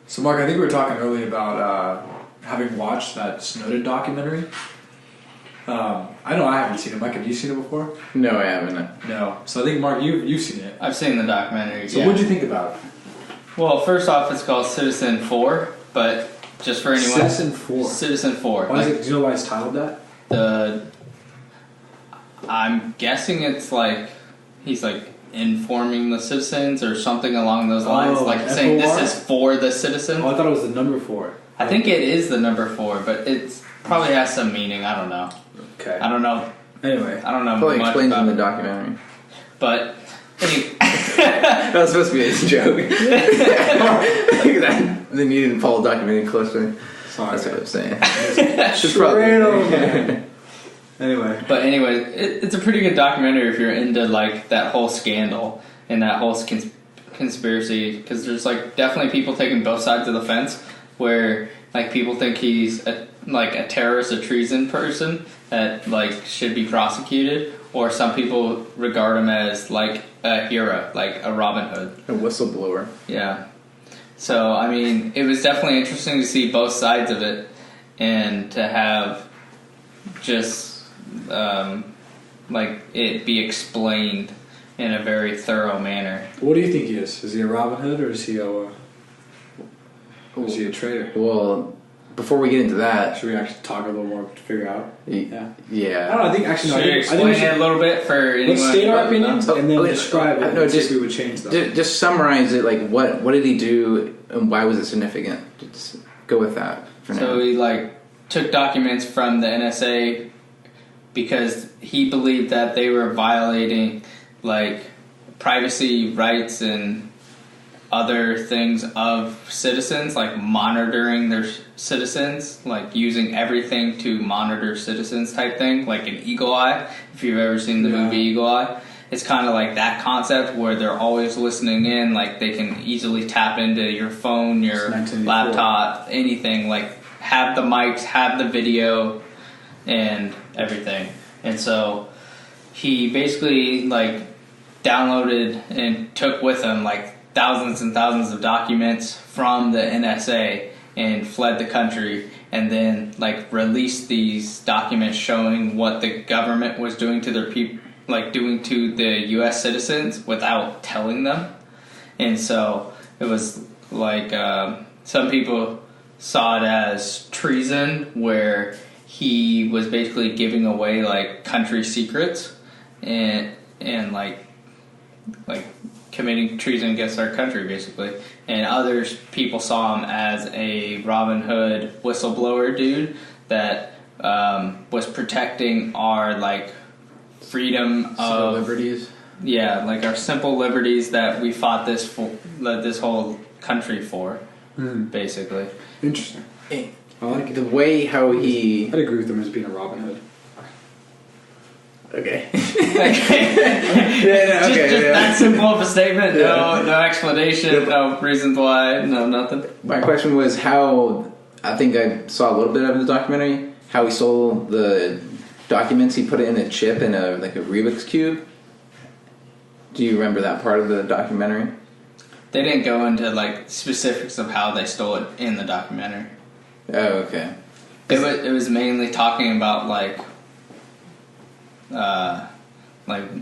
So, Mark, I think we were talking earlier about having watched that Snowden documentary. I know I haven't seen it. Mike, have you seen it before? No, I haven't. No. So I think, Mark, you've seen it. I've seen the documentary. So what did you think about it? Well, first off, it's called Citizen 4, but just for anyone... Citizen 4? Citizen 4. Why is it, do you know why it's titled that? I'm guessing it's like... He's like informing the citizens or something along those lines. Like saying FOR? this is for the citizen. Oh, I thought it was the number 4. I think it is the number 4, but it's probably has some meaning. I don't know. Okay. I don't know. Anyway. I don't know Probably much explains about in the it. documentary. But... That was supposed to be a joke. Then you didn't follow the documentary closely. Sorry. That's what I was saying. Straight over. Anyway. But anyway, it's a pretty good documentary if you're into like that whole scandal and that whole conspiracy, because there's like definitely people taking both sides of the fence, where like people think he's a terrorist, a treason person that like should be prosecuted, or some people regard him as like a hero, like a Robin Hood, A whistleblower. Yeah. So I mean, it was definitely interesting to see both sides of it, and to have just like it be explained in a very thorough manner. What do you think he is? Is he a Robin Hood or is he a traitor? Well, before we get into that... Should we actually talk a little more to figure out? Yeah. Yeah. I don't know, I think actually... Should you explain it a little bit for anyone? Let's state our opinions and then Okay. describe it No, and see just- if we would change them. Just summarize it, like what did he do and why was it significant? Just go with that for now. So he like took documents from the NSA because he believed that they were violating like privacy rights and other things of citizens, like monitoring their citizens, like using everything to monitor citizens type thing, like an Eagle Eye. If you've ever seen the movie Eagle Eye, it's kind of like that concept where they're always listening in, like they can easily tap into your phone, your laptop, anything, like have the mics, have the video and everything. And so he basically like downloaded and took with him like thousands and thousands of documents from the NSA and fled the country, and then like released these documents showing what the government was doing to their people, like doing to the U.S. citizens without telling them. And so it was like some people saw it as treason, where he was basically giving away like country secrets and like committing treason against our country, basically. And others people saw him as a Robin Hood whistleblower dude that was protecting our like freedom of liberties. Yeah, like our simple liberties that we fought this whole country for, basically. Interesting. I like it. The way how he... I'd agree with him as being a Robin Hood. Okay. Just that simple of a statement. No explanation. No reasons why. No nothing. My question was how... I think I saw a little bit of the documentary. How he stole the documents. He put it in a chip in a Rubik's Cube. Do you remember that part of the documentary? They didn't go into like specifics of how they stole it in the documentary. Oh, okay. It was mainly talking about like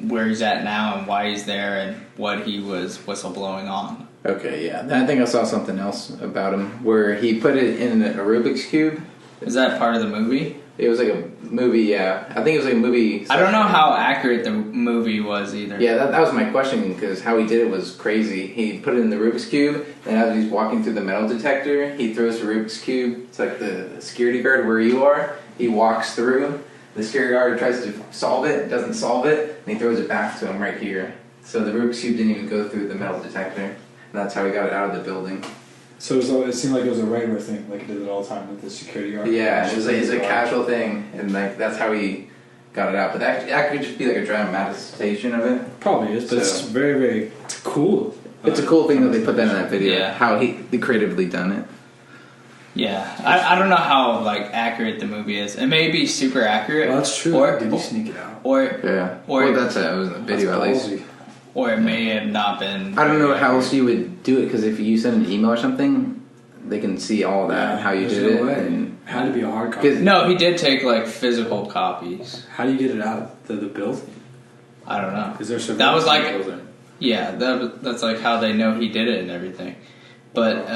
where he's at now and why he's there and what he was whistleblowing on. Okay, yeah. Then I think I saw something else about him where he put it in a Rubik's Cube. Is that part of the movie? It was like a movie, yeah. I think it was like a movie. I don't know how accurate the movie was either. Yeah, that was my question, because how he did it was crazy. He put it in the Rubik's Cube, and as he's walking through the metal detector, he throws the Rubik's Cube. It's like the security guard where you are. He walks through. The security guard tries to solve it, doesn't solve it, and he throws it back to him right here. So the Rubik's Cube didn't even go through the metal detector. And that's how he got it out of the building. So it seemed like it was a regular thing, like it did it all the time with the security guard. Yeah, it's a casual thing, and like that's how he got it out. But that could just be like a dramatization of it. Probably is, but it's very, very cool. It's a cool thing that they put that in that video. Yeah. How he creatively done it. Yeah, I don't know how like accurate the movie is. It may be super accurate. Well, that's true. Or, Did he sneak it out? Yeah. Or well, that's it was in the video at least. Ballsy. Or it may have not been. I don't know how else you would do it, because if you send an email or something, they can see all that, how you there's did no it. way. And, It had to be a hard copy. 'Cause- No, he did take like physical copies. How do you get it out the building? I don't know. Is there That was surveillance like- in the building? Yeah, that's like how they know he did it and everything. But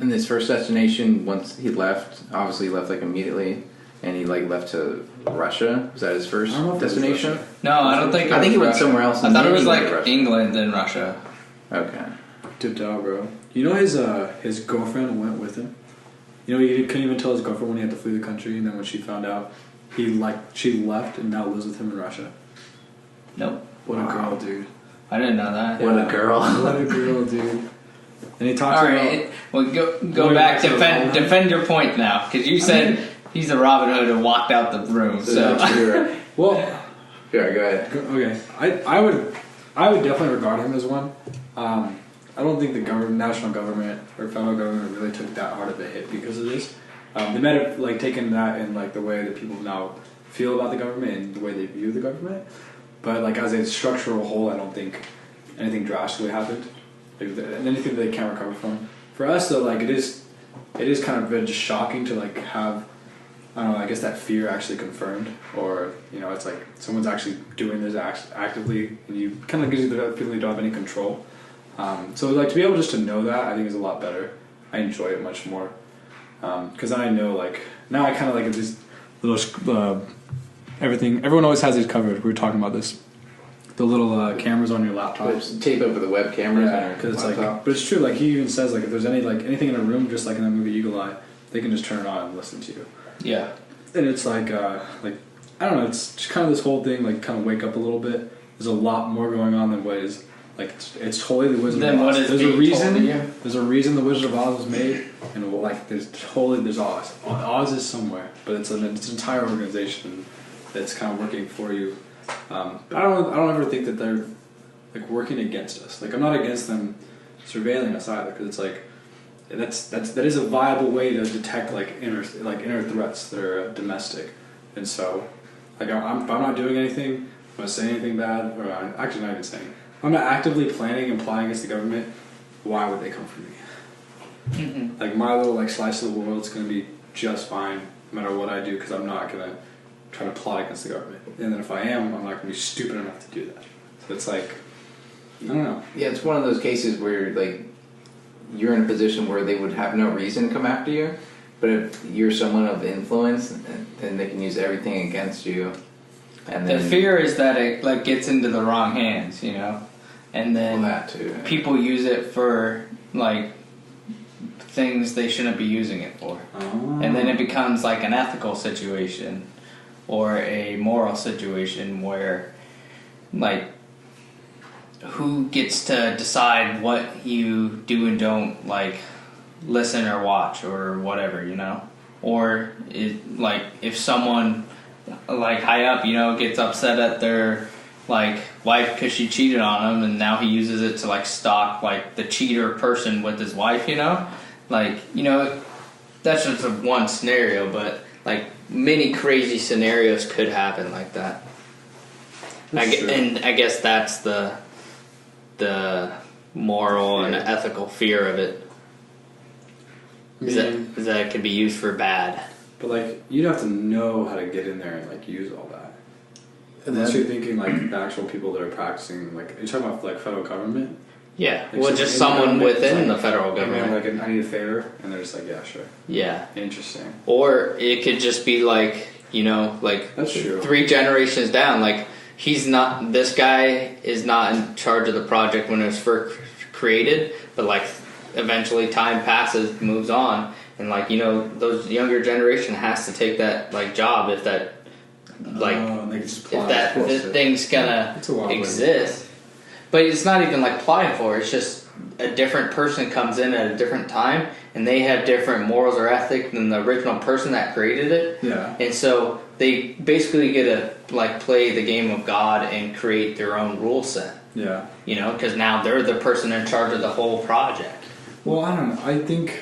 in his first destination, once he left, obviously he left like immediately, and he like left to Russia. Was that his first I don't know if it was destination? Russia. no, I don't think. I think he was went Russia. somewhere else. I thought it and was then he like went to Russia. England and Russia. Okay. Tipped out, bro. You know his girlfriend went with him. You know he couldn't even tell his girlfriend when he had to flee the country, and then when she found out, she left and now lives with him in Russia. Nope, What a girl, dude. I didn't know that. What a girl. What a girl, dude. And he talks All about. right, well go Going back. back to the Defend Robin. defend your point now, because you said he's a Robin Hood and walked out the room. So Well, Sure, go ahead. okay. I would definitely regard him as one. I don't think the national government or federal government really took that hard of a hit because of this. They might have like taken that in like the way that people now feel about the government and the way they view the government. But like as a structural whole, I don't think anything drastically happened. Like anything that they can't recover from. For us though, like it is kind of just shocking to like have. I don't know, I guess that fear actually confirmed, or, you know, it's like someone's actually doing this actively, and you kind of gives you the feeling you don't have any control. So, like, to be able just to know that, I think is a lot better. I enjoy it much more. Because I know, like, now I kind of like these little, everything, everyone always has these covered. We were talking about this. The little cameras on your laptops. Tape over the web cameras. Yeah, because it's like, but it's true, like, he even says, like, if there's anything in a room, just like in that movie Eagle Eye, they can just turn it on and listen to you. yeah, And it's like I don't know. It's just kind of this whole thing. Like, kind of wake up a little bit. There's a lot more going on than what is like. It's totally the Wizard Then of Oz. what is There's a being reason. told to you? There's a reason the Wizard of Oz was made, and like there's Oz. Oz is somewhere, but it's an entire organization that's kind of working for you. I don't ever think that they're like working against us. Like, I'm not against them surveilling us either, because it's like. That is a viable way to detect like inner threats that are domestic, and so like if I'm not doing anything, I'm not saying anything bad, or actually not even saying. If I'm not actively planning and plotting against the government, why would they come for me? mm-hmm. Like my little like slice of the world is going to be just fine no matter what I do, because I'm not going to try to plot against the government, and then if I am, I'm not going to be stupid enough to do that. So it's like I don't know. Yeah, it's one of those cases where like you're in a position where they would have no reason to come after you, but if you're someone of influence, then they can use everything against you. And the then fear is that it like gets into the wrong hands, you know, and then well, that too. people use it for like things they shouldn't be using it for, and then it becomes like an ethical situation or a moral situation where like who gets to decide what you do and don't like listen or watch or whatever, you know, or it, like if someone like high up, you know, gets upset at their like wife because she cheated on him, and now he uses it to like stalk like the cheater person with his wife, you know, like, you know, that's just a one scenario, but like many crazy scenarios could happen like that. And I guess that's the moral and ethical fear of it. Is that it could be used for bad. But like you'd have to know how to get in there and like use all that. Unless you're thinking like the actual people that are practicing, like you're talking about like federal government. Yeah, Like, well, so just in someone government, within it's the like, federal hey, man, government. like I need a favor, and they're just like, yeah, sure, Yeah, interesting. or it could just be like, you know, like That's true. 3 generations down, like this guy is not in charge of the project when it was first created, but like eventually time passes, moves on, and like, you know, those younger generation has to take that like job if that like and they can just if plot that it. the thing's gonna It's a wild way. exist. But it's not even like plotting for it. It's just a different person comes in at a different time, and they have different morals or ethic than the original person that created it. Yeah. And so they basically get to like play the game of God and create their own rule set. Yeah. You know, because now they're the person in charge of the whole project. Well, I don't know. I think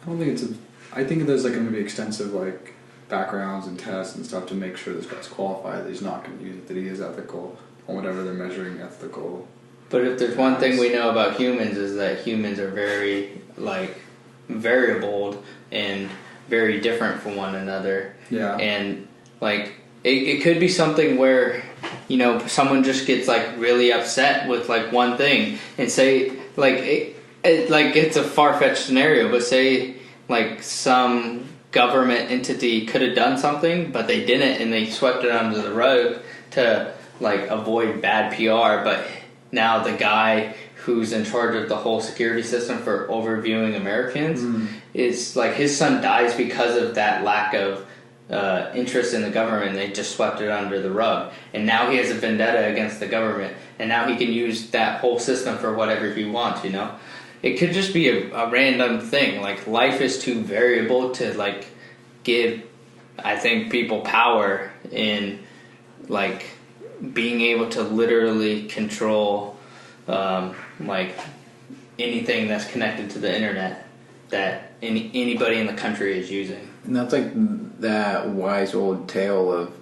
there's like going to be extensive like backgrounds and tests and stuff to make sure this guy's qualified. That he's not going to use it. That he is ethical on whatever they're measuring ethical. But if there's one thing we know about humans is that humans are very like variable and very different from one another. Yeah. And like it could be something where, you know, someone just gets like really upset with like one thing, and say like like it's a far-fetched scenario, but say like some government entity could have done something, but they didn't, and they swept it under the rug to like avoid bad PR. But now the guy who's in charge of the whole security system for overviewing Americans is like, his son dies because of that lack of interest in the government. They just swept it under the rug, and now he has a vendetta against the government, and now he can use that whole system for whatever he wants, you know. It could just be a random thing. Like, life is too variable to like give, I think, people power in like being able to literally control like anything that's connected to the internet that anybody in the country is using. And that's like that wise old tale of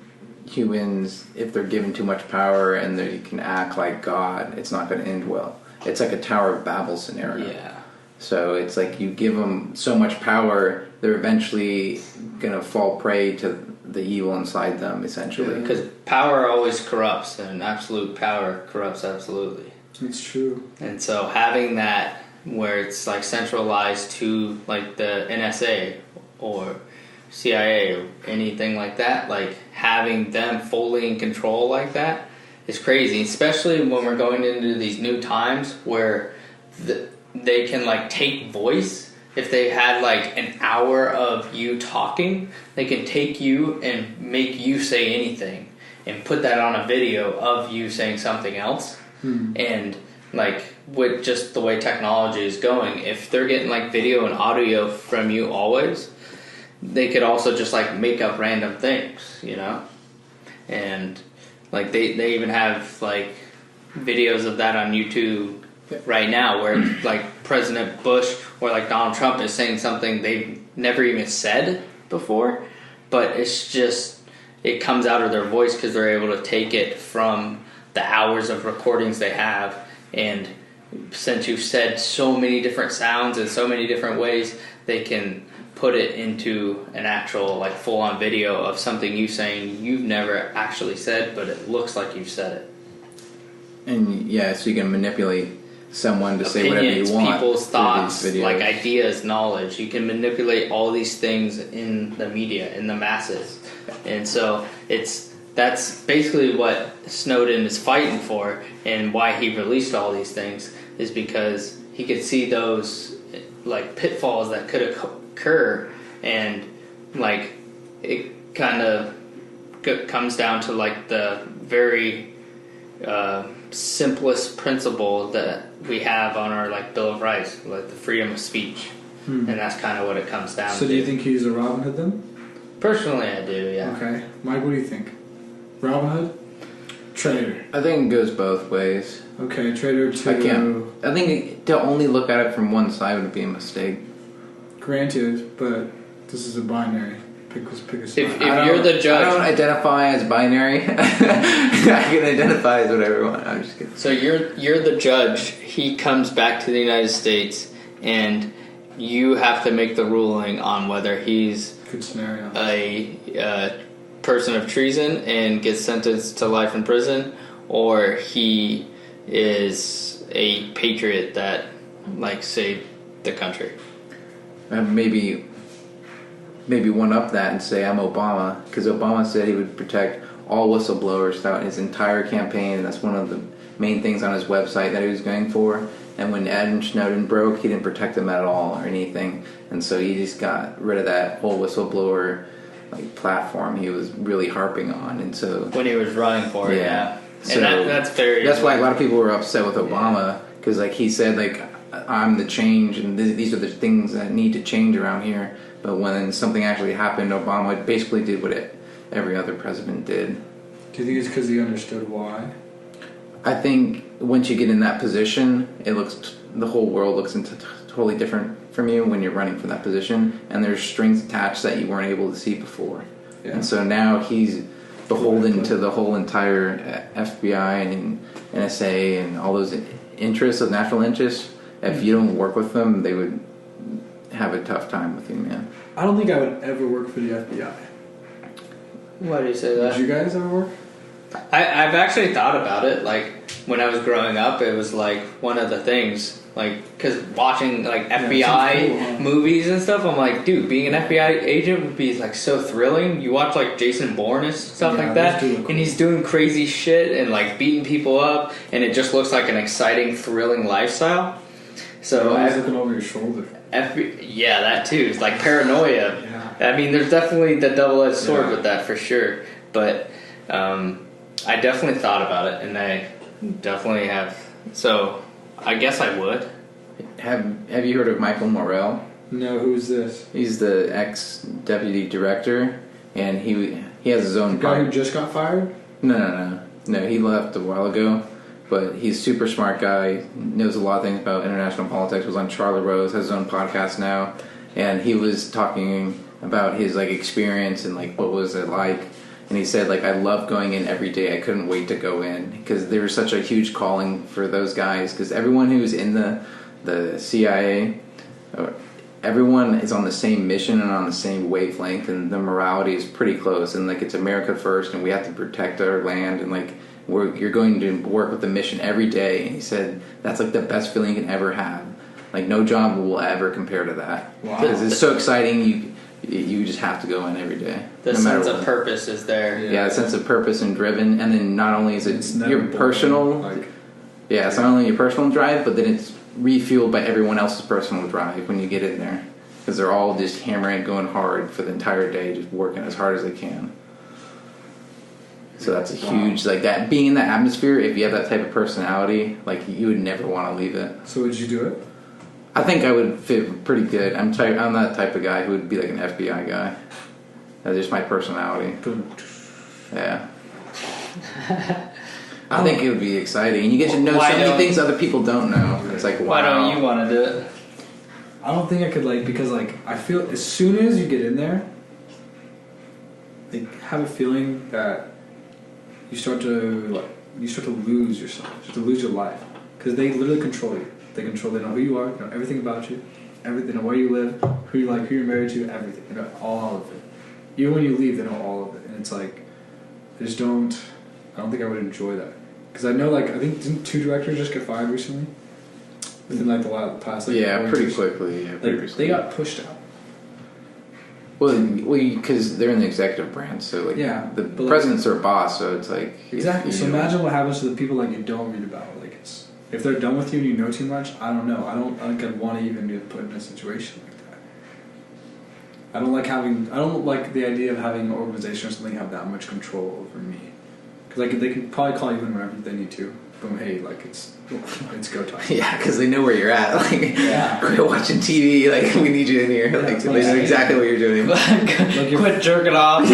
humans, if they're given too much power and they can act like God, it's not going to end well. It's like a Tower of Babel scenario. Yeah. So it's like you give them so much power, they're eventually going to fall prey to the evil inside them, essentially. Because power always corrupts, and absolute power corrupts absolutely. It's true. And so having that where it's like centralized to like the NSA or CIA or anything like that, like having them fully in control like that is crazy, especially when we're going into these new times where they can like take voice. If they had like an hour of you talking, they can take you and make you say anything and put that on a video of you saying something else. And like, with just the way technology is going, if they're getting like video and audio from you always, they could also just like make up random things, you know. And like they even have like videos of that on YouTube right now, where like President Bush or like Donald Trump is saying something they've never even said before, but it's just, it comes out of their voice because they're able to take it from the hours of recordings they have. And since you've said so many different sounds in so many different ways, they can put it into an actual like full-on video of something you saying you've never actually said, but it looks like you've said it. And yeah, so you can manipulate someone to say whatever you want. People's thoughts, like ideas, knowledge. You can manipulate all these things in the media, in the masses. And so that's basically what Snowden is fighting for, and why he released all these things, is because he could see those like pitfalls that could occur, and like it kind of comes down to like the very simplest principle that we have on our like Bill of Rights, like the freedom of speech, and that's kind of what it comes down to. So do you think he's a Robin Hood then? Personally, I do. Yeah. Okay, Mike, what do you think? Robin Hood? Traitor. I think it goes both ways. Okay, traitor to... I think to only look at it from one side would be a mistake. Granted, but this is a binary. Pick a side. If you're the judge... I don't identify as binary. I can identify as whatever I want. I'm just kidding. So you're the judge. He comes back to the United States, and you have to make the ruling on whether he's Good scenario. a person of treason and gets sentenced to life in prison, or he is a patriot that like saved the country. Maybe one up that and say I'm Obama, because Obama said he would protect all whistleblowers throughout his entire campaign, and that's one of the main things on his website that he was going for. And when Edward Snowden broke, he didn't protect them at all or anything, and so he just got rid of that whole whistleblower like platform he was really harping on. And so when he was running for it, yeah. So and that's why a lot of people were upset with Obama, because like he said, like, I'm the change, and these are the things that need to change around here. But when something actually happened, Obama basically did what every other president did. Do you think it's because he understood why? I think once you get in that position, the whole world looks totally different from you when you're running for that position, and there's strings attached that you weren't able to see before. Yeah. And so now he's beholden to the whole entire FBI and NSA and all those interests of national interests. If you don't work with them, they would have a tough time with you, man. I don't think I would ever work for the FBI. Why do you say that? Did you guys ever work? I've actually thought about it. Like when I was growing up, it was like one of the things. Like, because watching like FBI cool, huh? movies and stuff, I'm like, dude, being an FBI agent would be like so thrilling. You watch like Jason Bourne and stuff Yeah, like that, those do look cool. and he's doing crazy shit and like beating people up, and it just looks like an exciting, thrilling lifestyle. So You're always looking over your shoulder. yeah, that too. It's like paranoia. Yeah. I mean, there's definitely the double-edged sword Yeah. with that for sure. But I definitely thought about it, and I definitely have. So I guess I would. Have you heard of Michael Morrell? No, who's this? He's the ex-deputy director, and he has his own The guy who podcast. just got fired? No, he left a while ago, but he's a super smart guy, knows a lot of things about international politics, was on Charlie Rose, has his own podcast now, and he was talking about his like experience and like what was it like, and he said like I love going in every day, I couldn't wait to go in, because there was such a huge calling for those guys, because everyone who's in the CIA, everyone is on the same mission and on the same wavelength, and the morality is pretty close, and like it's America first, and we have to protect our land, and like you're going to work with the mission every day. And he said that's like the best feeling you can ever have. Like no job will ever compare to that, Wow. because it's so exciting. You just have to go in every day. The no matter sense of what. purpose is there. Yeah, a sense of purpose and driven, and then not only is It's it never your boring, personal, like, yeah, it's not only your personal drive, but then it's refueled by everyone else's personal drive when you get in there, because they're all just hammering, going hard for the entire day, just working as hard as they can. So that's a huge, like that, being in that atmosphere, if you have that type of personality, like you would never want to leave it. So would you do it? I think I would fit pretty good. I'm that type of guy who would be like an FBI guy. That's just my personality. Yeah. I think it would be exciting. You get to know Why so many don't- things other people don't know. It's like, wow. Why don't you want to do it? I don't think I could, like, because, like, I feel as soon as you get in there, like, have a feeling that you start to lose yourself, you start to lose your life, because they literally control you. They know who you are, they know everything about you, everything, they know where you live, who you like, who you're married to, everything. They know all of it. Even when you leave, they know all of it, and it's like, I don't think I would enjoy that, because I know, like, I think didn't 2 directors just get fired recently? Within like the past, like, Yeah, 4 pretty years. quickly. Yeah, pretty Like, recently. they got pushed out. Well, because they're in the executive branch, so like Yeah, the but, like- president's their boss, so it's like Exactly. if So you- imagine what happens to the people like you don't read about. Like, it's if they're done with you and you know too much. I don't know. I don't think I'd want to even be put in a situation like that. I don't like the idea of having an organization or something have that much control over me. Because like they can probably call you in whenever they need to. Boom, hey, like it's go time. Yeah, because they know where you're at. Like, Yeah. quit watching TV. Like, we need you in here. Like, they know exactly what you're doing. you're- Quit jerking off.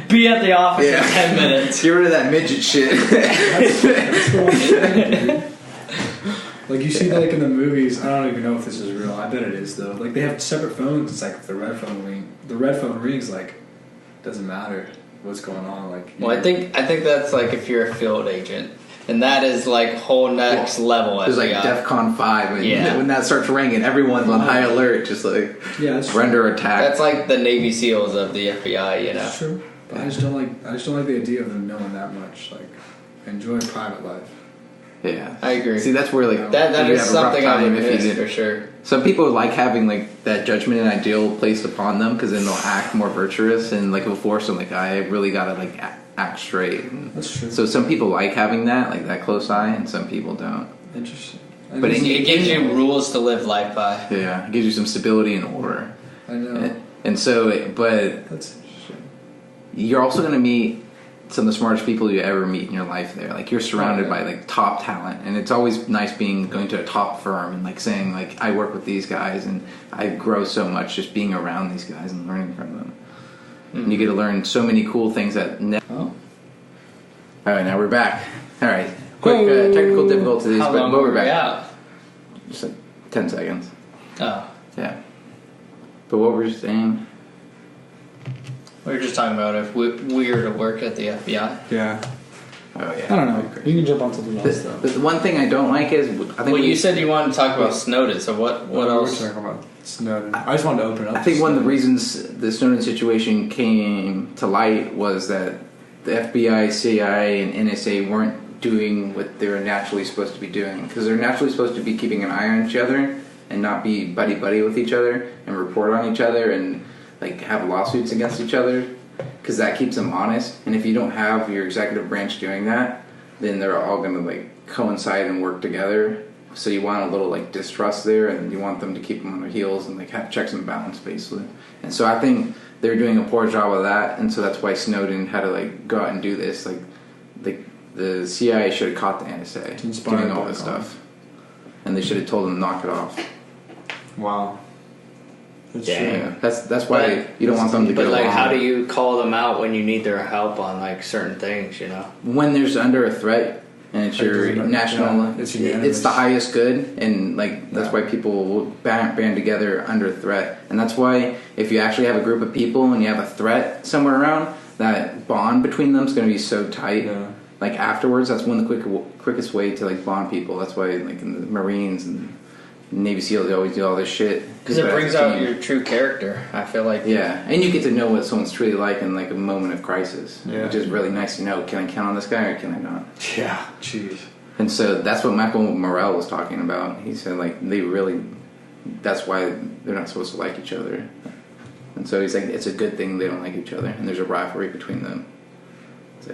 Be at the office Yeah. in 10 minutes. Get rid of that midget shit. That's the one thing, dude. Like you see, like in the movies. I don't even know if this is real. I bet it is though. Like they have separate phones. It's like the red phone ring. The red phone rings. Like doesn't matter what's going on. Like Well, I think that's like if you're a field agent, and that is like whole next level. There's like FBI. DEFCON 5, and Yeah. when that starts ringing, everyone's on high alert, just like yeah, that's we're under attack. That's like the Navy SEAls of the FBI, you know. That's true. But I just don't like the idea of them knowing that much. Like enjoy private life. Yeah, I agree. See, that's where like That you is have a rough something I time would if you miss did. for sure. Some people like having like that judgment and ideal placed upon them, because then they'll act more virtuous, and like it'll force them like I really gotta like act straight. And That's true. so some people like having that close eye, and some people don't. Interesting. But It gives you rules to live life by. Yeah, it gives you some stability and order. I know. And so, but That's interesting. you're also going to meet some of the smartest people you ever meet in your life there. Like you're surrounded Oh, by yeah. like top talent, and it's always nice going to a top firm and like saying like I work with these guys and I grow so much just being around these guys and learning from them. And you get to learn so many cool things that. Oh. All right, now we're back. All right, quick technical difficulties, How but long we're were we back. out? Just like 10 seconds. Oh, Yeah. But what were you saying? we were just talking about if we were to work at the FBI. Yeah. Oh yeah. I don't know. We can jump on something else though. The one thing I don't like is I think Well, you said you wanted to talk about Snowden. So what else? We're talking about Snowden. I just wanted to open up. I think one of the reasons the Snowden situation came to light was that the FBI, CIA, and NSA weren't doing what they were naturally supposed to be doing, because they're naturally supposed to be keeping an eye on each other and not be buddy with each other and report on each other and like have lawsuits against each other, because that keeps them honest. And if you don't have your executive branch doing that, then they're all going to like coincide and work together. So you want a little like distrust there, and you want them to keep them on their heels and like have checks and balance basically. And so I think they're doing a poor job of that, and so that's why Snowden had to like go out and do this. Like the CIA should have caught the NSA doing all this stuff, and they should have told them to knock it off. Wow. That's Yeah, that's why you don't want them to get But like, along. how do you call them out when you need their help on like certain things? You know. When there's under a threat and it's Like, your there's a- national, yeah, it's unanimous. it's the highest good, and like that's why people will band together under threat. And that's why if you actually have a group of people and you have a threat somewhere around, that bond between them is going to be so tight. Yeah. Like afterwards, that's one of the quickest way to like bond people. That's why like in the Marines and Navy SEALs, they always do all this shit. Because it brings out your true character. I feel like. Yeah, and you get to know what someone's truly like in like a moment of crisis, Yeah. which is really nice to know. Can I count on this guy or can I not? Yeah. Jeez. And so that's what Michael Morrell was talking about. He said like that's why they're not supposed to like each other. And so he's like, it's a good thing they don't like each other, and there's a rivalry between them. It's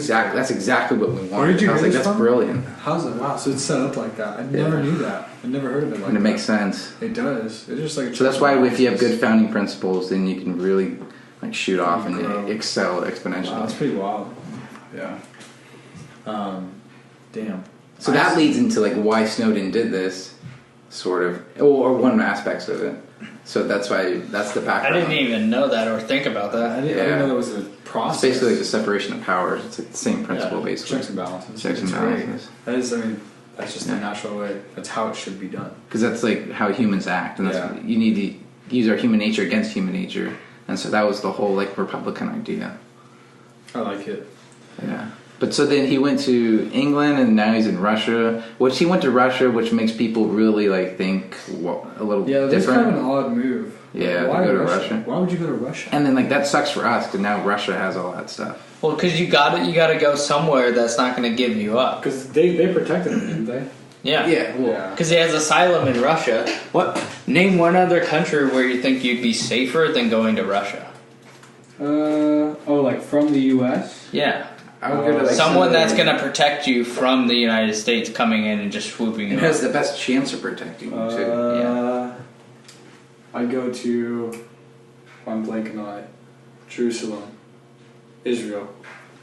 like that's exactly what we want. Where did you I was hear like, this that's from? brilliant, How's it? Wow. So it's set up like that. I never knew that. I never heard of it like and it that. makes sense. It does. It's just like. So that's why if you have good founding principles, then you can really like shoot off and Grow. excel exponentially. Wow, that's pretty wild. Yeah. Damn. So that leads into like why Snowden did this, sort of, or one aspects of it. So that's why that's the I background. didn't even know that or think about I that. didn't know that was a It's process. basically like the separation of powers. It's like the same principle, Yeah, basically. Checks and balances. Checks and It's great. balances. That is, I mean, that's just the Yeah. natural way. That's how it should be done. Because that's like how humans act, and that's Yeah. you need to use our human nature against human nature. And so that was the whole like Republican idea. I like it. Yeah. But so then he went to England, and now he's in Russia. Which he went to Russia, which makes people really like think a little Yeah, that's different. kind of an odd move. Yeah, Why to go to Russia. Why would you go to Russia? And then like that sucks for us, because now Russia has all that stuff. Well, because you got to go somewhere that's not going to give you up. Because they protected him, didn't they? Yeah. Yeah. Well, Yeah. Because he has asylum in Russia. What? Name one other country where you think you'd be safer than going to Russia. Like from the U.S. Yeah. I would go to like Someone that's somewhere- going to protect you from the United States coming in and just swooping you It has up. the best chance of protecting you too. I'd go to. I'm blanking on it. Jerusalem, Israel.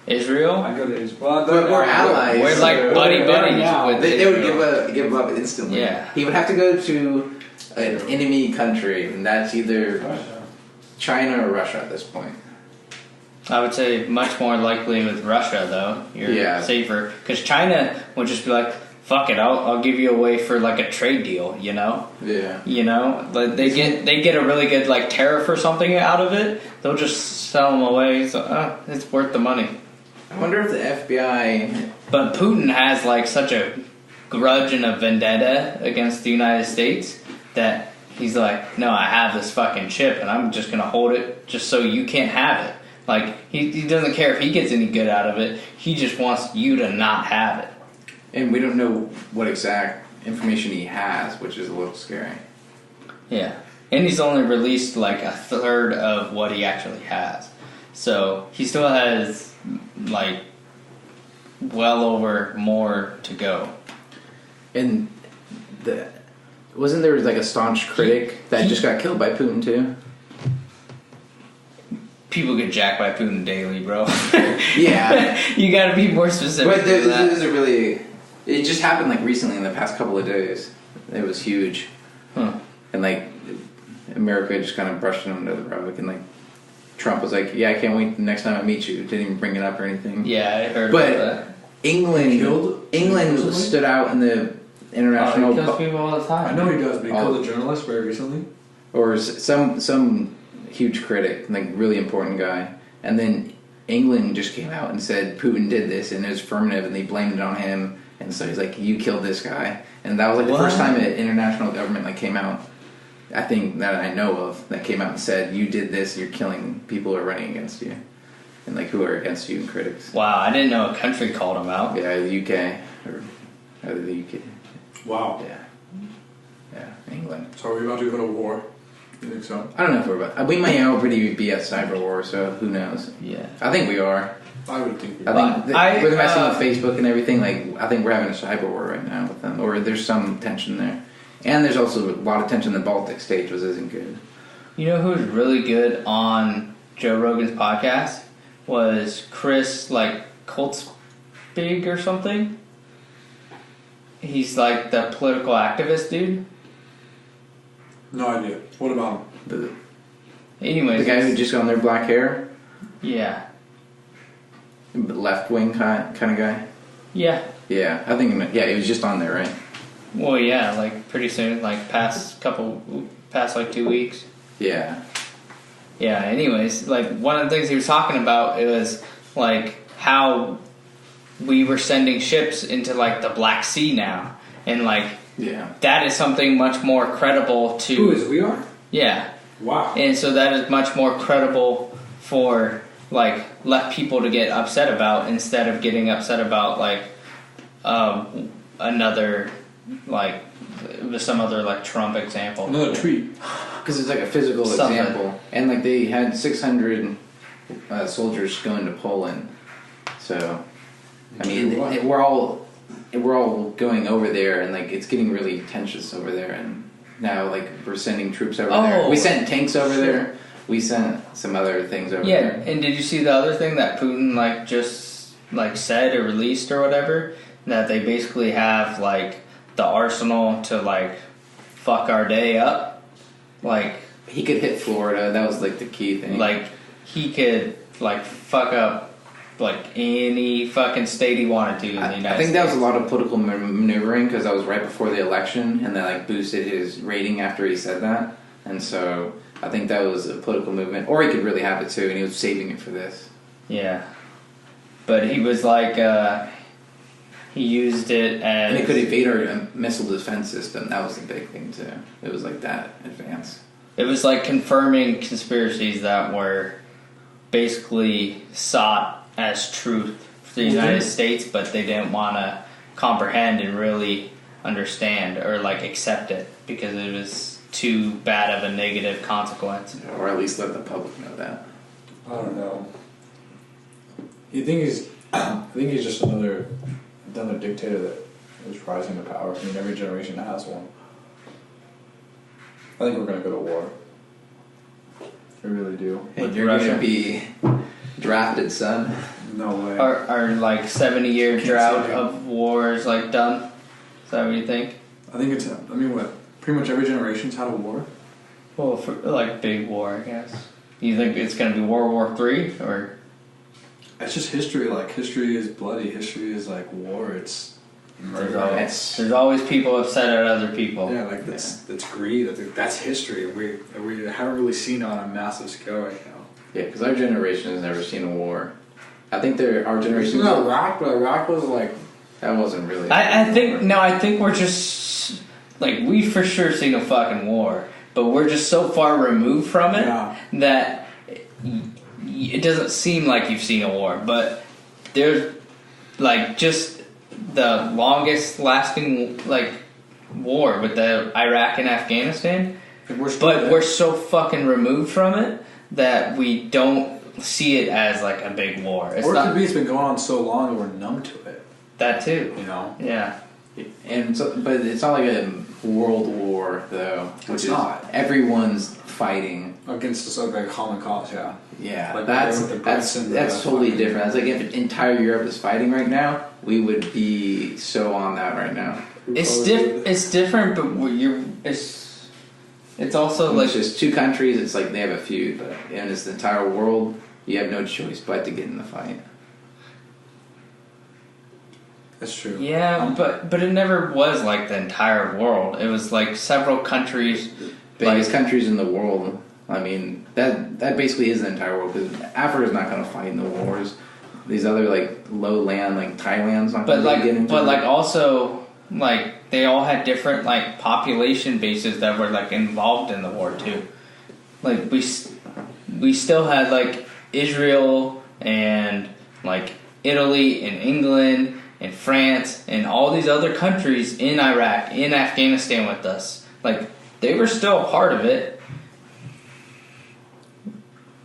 Israel? I'd go to Israel. Well, But we're allies. We're like buddy buddies now. with They would Israel. give up instantly. Yeah. He would have to go to an enemy country, and that's either China or Russia at this point. I would say much more likely with Russia, though. You're Yeah. safer. Because China would just be like, fuck it, I'll give you away for like a trade deal, you know? Yeah. You know? Like they get a really good like tariff or something out of it. They'll just sell them away. So it's worth the money. I wonder if the FBI. But Putin has like such a grudge and a vendetta against the United States that he's like, no, I have this fucking chip and I'm just gonna hold it just so you can't have it. Like he doesn't care if he gets any good out of it. He just wants you to not have it. And we don't know what exact information he has, which is a little scary. Yeah. And he's only released like a third of what he actually has. So he still has like well over more to go. And wasn't there like a staunch critic that just got killed by Putin too? People get jacked by Putin daily, bro. Yeah. You gotta be more specific. But than that. this is a really. It just happened like recently in the past couple of days. It was huge. Huh. And like America just kind of brushed it under the rug, and like Trump was like, "Yeah, I can't wait the next time I meet you." Didn't even bring it up or anything. Yeah, I heard But about that. England stood out in the international, He kills people all the time. I know he does, but he Oh. killed a journalist very recently. or some huge critic, like really important guy, and then England just came out and said Putin did this, and it was affirmative, and they blamed it on him. And so he's like, "You killed this guy," and that was like the first time an international government like came out, I think that I know of, that came out and said, "You did this. You're killing people who are running against you, and like who are against you and critics." Wow, I didn't know a country called him out. Yeah, the UK or either the UK. Wow. Yeah, England. So are we about to go to war? You think so? I don't know if we're about. We might already be at cyber war, so who knows? Yeah. I think we are. I would think. I think with messing with Facebook and everything, like I think we're having a cyber war right now with them, or there's some tension there, and there's also a lot of tension in the Baltic States, which isn't good. You know who's really good on Joe Rogan's podcast was Chris like Koltzbig or something. He's like the political activist dude. No idea. What about him? Anyways, The guy who just got on their black hair, yeah, left wing kind of guy. yeah. Yeah, I think. Yeah, he was just on there, right? Well, yeah, like pretty soon, like past like 2 weeks. Yeah. Yeah. Anyways, like one of the things he was talking about, it was like how we were sending ships into like the Black Sea now, and like Yeah. that is something much more credible to. Who is we are? Yeah. Wow. And so that is much more credible for like left people to get upset about instead of getting upset about like another like some other like Trump example. Another tweet. Because it's like a physical Something. example, and like they had 600 soldiers go into Poland, so I mean Do what? we're all going over there, and like it's getting really tense over there, and now like we're sending troops over there. We sent tanks over there. We sent some other things over Yeah, there. and did you see the other thing that Putin like just like said or released or whatever? That they basically have like the arsenal to like fuck our day up. Like He could hit Florida. That was like the key thing. like he could like fuck up like any fucking state he wanted to in the United States. I think that was a lot of political maneuvering because that was right before the election, and that like boosted his rating after he said that, and so I think that was a political movement, or he could really have it too, and he was saving it for this. Yeah. But he was like he used it as And it could evade our missile defense system. That was the big thing too. It was like that advanced. it was like confirming conspiracies that were basically sought as truth for the United States, but they didn't want to comprehend and really understand or like accept it because it was too bad of a negative consequence. Or at least let the public know that. I don't know. You think he's? I think he's just another dictator that is rising to power. I mean, every generation has one. I think we're gonna go to war. I really do. Hey, With you're Russia. gonna be drafted, son. No way. Our like 70-year Can't drought see that. of war is like done. Is that what you think? I think it's. I mean, what? Pretty much every generation's had a war. Well, for like big war, I guess. You think it's gonna be World War III or? It's just history. Like history is bloody. History is like war. It's murder. There's always people upset at other people. Yeah, like that's greed. That's history. We haven't really seen it on a massive scale right now. Yeah, because our generation has never seen a war. I think our generation. Isn't Iraq? But Iraq was like. That wasn't really. I think we're just like we for sure seen a fucking war, but we're just so far removed from it that it doesn't seem like you've seen a war. But there's like just the longest lasting like war with the Iraq and Afghanistan, but we're so fucking removed from it that we don't see it as like a big war. It's Or it not could be it's been going on so long that we're numb to it. that too. You know. Yeah. And so, but it's not like a world war though. Which It's is not. Everyone's fighting. Against the like a common cause, yeah. Yeah, Like that's with the Brits and that's the totally fucking- different. That's like if entire Europe is fighting right now, we would be so on that right now. It's different, but it's also Like like just two countries, it's like they have a feud, but and it's the entire world. You have no choice but to get in the fight. That's true. yeah, but it never was like the entire world. It was like several countries. Biggest countries in the world, I mean, that basically is the entire world, because Africa's not going to fight in the wars. These other like low land, like Thailand's not going to get into it. Also, like they all had different like population bases that were like involved in the war too. Like we still had like Israel and like Italy and England and France and all these other countries in Iraq, in Afghanistan with us. Like they were still a part of it.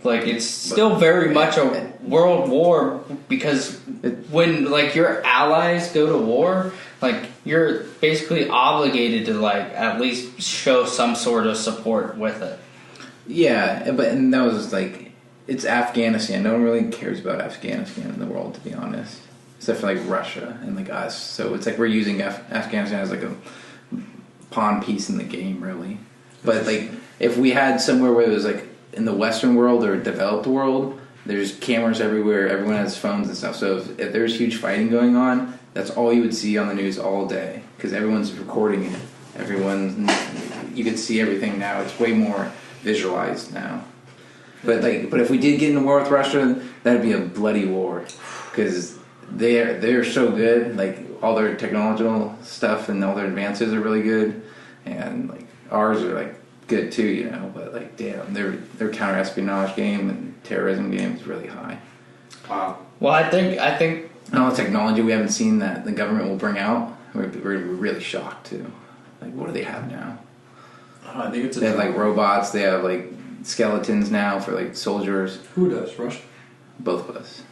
Like it's still very much a world war, because when like your allies go to war, like you're basically obligated to like at least show some sort of support with it. Yeah, and that was like, it's Afghanistan. No one really cares about Afghanistan in the world, to be honest, except for like Russia and like us. So it's like we're using Afghanistan as like a pawn piece in the game, really. But like if we had somewhere where it was like in the Western world or developed world, there's cameras everywhere, everyone has phones and stuff, so if there's huge fighting going on, that's all you would see on the news all day, because everyone's recording it. You could see everything now. It's way more visualized now. But if we did get in a war with Russia, that'd be a bloody war, because they're so good. Like all their technological stuff and all their advances are really good, and like ours are like good too, you know. But like, damn, their counter-espionage game and terrorism game is really high. Wow. Well, I think and all the technology we haven't seen that the government will bring out, we're really shocked too. Like, what do they have now? I think they have like robots. They have like skeletons now for like soldiers. Who does? Russia? Both of us.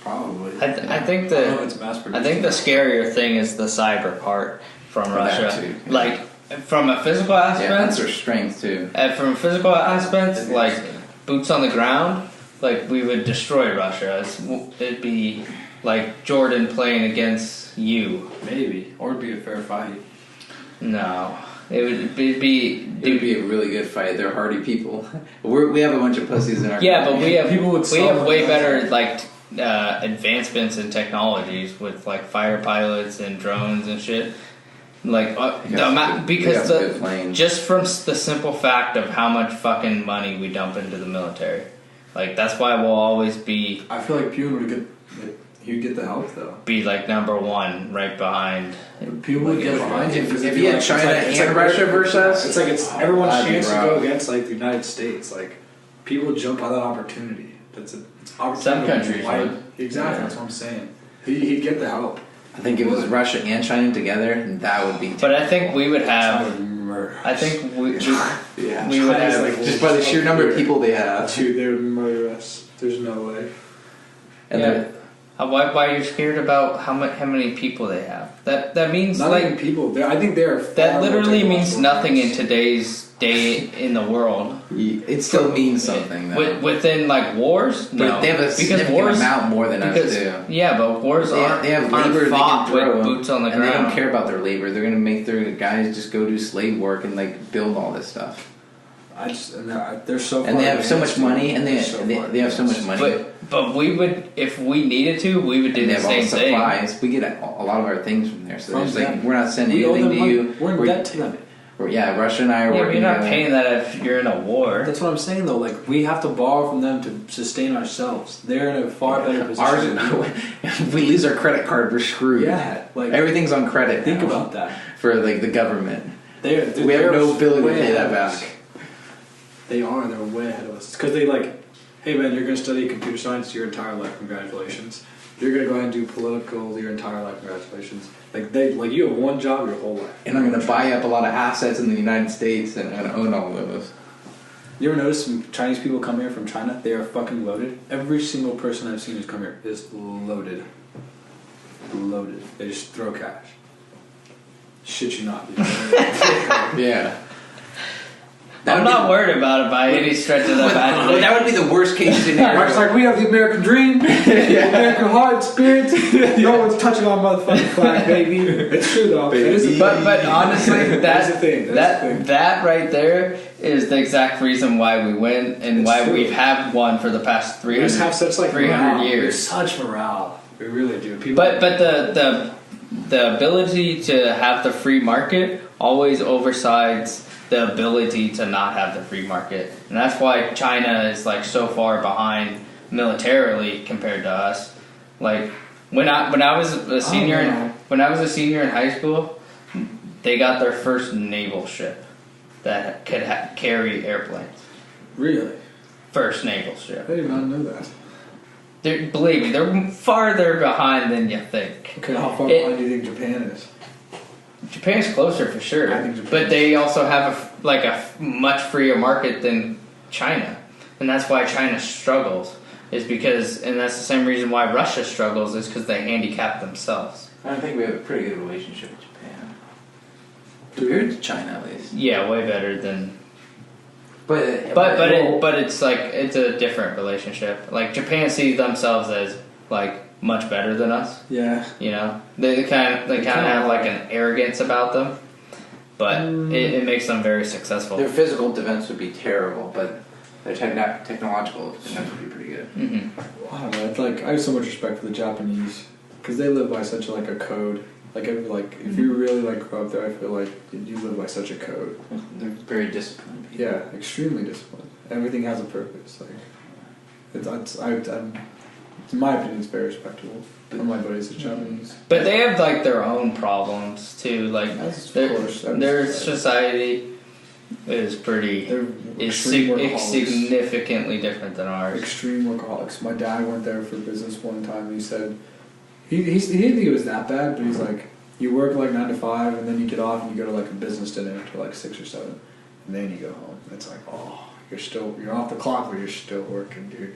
Probably. I think it's mass produced. I think the scarier thing is the cyber part from Russia. Too, yeah. Like from a physical aspect, yeah, that's their strength too. From a physical aspect, like boots on the ground, like we would destroy Russia. It'd be like Jordan playing against you. Maybe, or it'd be a fair fight. No. It would be a really good fight. They're hardy people. We have a bunch of pussies in our but we have people would we have way better like advancements in technologies with like fighter pilots and drones and shit. Like just from the simple fact of how much fucking money we dump into the military, like that's why we'll always be. I feel like Putin he'd get the help though. Be like number one, right behind. People would get behind him because if you had China and Russia versus us, it's like it's everyone's chance to go against like the United States. Like people jump on that opportunity. That's an opportunity. Some countries would. Exactly, that's what I'm saying. He'd get the help. I think if it was Russia and China together, that would be. But I think we would have. I think we would have like just by the sheer number of people they have. They would murder us. There's no way. And why are you scared about how many people they have? That means not like people. I think they're that literally means nothing in today's day in the world. It still means something though. Within like wars, but no. they have a significant amount more than us do. Yeah, but wars they have labor fought they can throw with boots on the and ground. They don't care about their labor. They're gonna make their guys just go do slave work and like build all this stuff. They're so far and they have so much money, and they have so much money. But we would, if we needed to, we would do the same thing. Supplies. We get a lot of our things from there, so there's like we're not sending anything to you. We're in debt to them. Yeah, Russia and I are working. You're not paying that if you're in a war. That's what I'm saying though. Like we have to borrow from them to sustain ourselves. They're in a far better position. If we lose our credit card, we're screwed. Yeah, like everything's on credit. Think about that for like the government. We have no ability to pay that back. They are. They're way ahead of us. It's because they like, hey man, you're going to study computer science your entire life. Congratulations. You're going to go ahead and do political your entire life. Congratulations. Like you have one job your whole life. And I'm going to buy up a lot of assets in the United States and I'm going to own all of those. You ever notice some Chinese people come here from China? They are fucking loaded. Every single person I've seen who's come here is loaded. Loaded. They just throw cash. Shit you not. Yeah. I'm not worried about it by any stretch of the imagination. That would be the worst case scenario. It's like we have the American dream, the American heart, spirit. No one's touching our motherfucking flag, baby. It's true though. But honestly, that's the thing. That right there is the exact reason why we win and why we've had one for the past 300 We just have such like 300 morale. years. Such morale. We really do. People but the ability to have the free market always oversides the ability to not have the free market, and that's why China is like so far behind militarily compared to us. Like when I was a senior in high school, they got their first naval ship that could carry airplanes. Really? First naval ship. I did not know that. Believe me, they're farther behind than you think. Okay, how far behind do you think Japan is? Japan's closer for sure, I think Japan but they also have a much freer market than China, and that's why China struggles. And that's the same reason why Russia struggles is because they handicap themselves. I think we have a pretty good relationship with Japan. Compared to China, at least. Yeah, way better than. But it's like it's a different relationship. Like Japan sees themselves as like much better than us. Yeah. You know, they kind of have like an arrogance about them, but it makes them very successful. their physical defense would be terrible, but their technological defense would be pretty good. Mm-hmm. I don't know. It's like I have so much respect for the Japanese because they live by such like a code. Like if you really like grow up there, I feel like you live by such a code. They're very disciplined people. Yeah, extremely disciplined. Everything has a purpose. Like in my opinion, it's very respectable. One of my buddies is Japanese. But they have like their own problems too. Like their society is significantly different than ours. Extreme workaholics. My dad went there for business one time. And he said he didn't think it was that bad, but he's like, you work like 9 to 5, and then you get off and you go to like a business dinner until like 6 or 7, and then you go home. It's like, oh, you're off the clock, but you're still working, dude.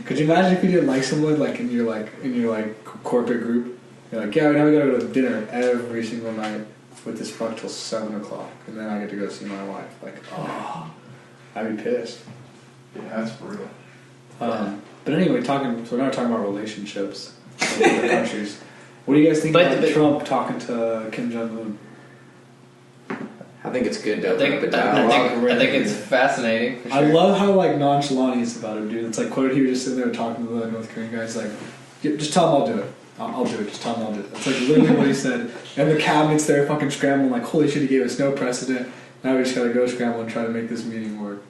Could you imagine if you didn't like someone like in your corporate group? You're like, yeah, now we gotta go to dinner every single night with this fuck till 7 o'clock, and then I get to go see my wife. Like, oh, I'd be pissed. Yeah, that's brutal. But anyway, so we're not talking about relationships in other countries. What do you guys think about Trump talking to Kim Jong-un? I think it's good to I think it's fascinating. For sure. I love how like nonchalant he is about it, dude. It's like quote, he was just sitting there talking to the North Korean guy. He's like, just tell him I'll do it. I'll do it. Just tell him I'll do it. That's like literally what he said. And the cabinet's there fucking scrambling like, holy shit, he gave us no precedent. Now we just gotta go scramble and try to make this meeting work.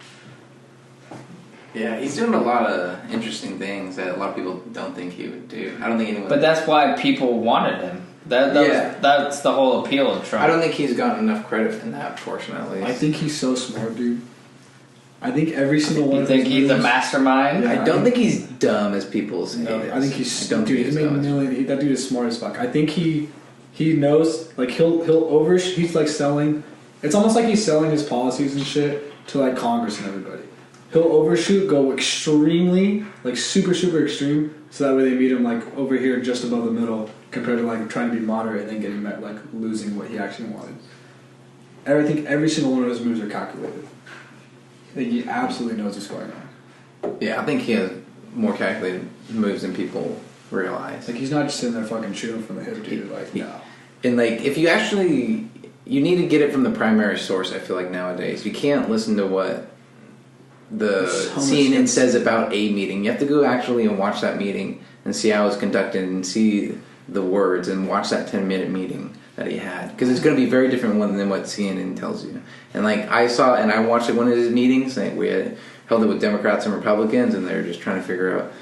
Yeah, he's doing a lot of interesting things that a lot of people don't think he would do. I don't think anyone... But that's why people wanted him. That's the whole appeal of Trump. I don't think he's gotten enough credit in that portion, at least. I think he's so smart, dude. I think every single one of his You think he's a mastermind? Yeah, I don't think he's dumb as people say. No, I think he's... Dude, he's made million... That dude is smart as fuck. I think he knows... Like, he'll he's like selling... It's almost like he's selling his policies and shit to like Congress and everybody. He'll overshoot, go extremely, like super, super extreme, so that way they meet him like over here just above the middle, compared to like trying to be moderate and then getting met, like losing what he actually wanted. I think every single one of his moves are calculated. I think he absolutely knows what's going on. Yeah, I think he has more calculated moves than people realize. Like, he's not just sitting there fucking shooting from the hip, dude. Like, no. And like, if you actually... You need to get it from the primary source, I feel like, nowadays. You can't listen to what the CNN says about a meeting. You have to go actually and watch that meeting and see how it's conducted and see the words and watch that 10-minute meeting that he had. Because it's going to be very different than what CNN tells you. And like, I watched one of his meetings. Like, we had held it with Democrats and Republicans, and they were just trying to figure out,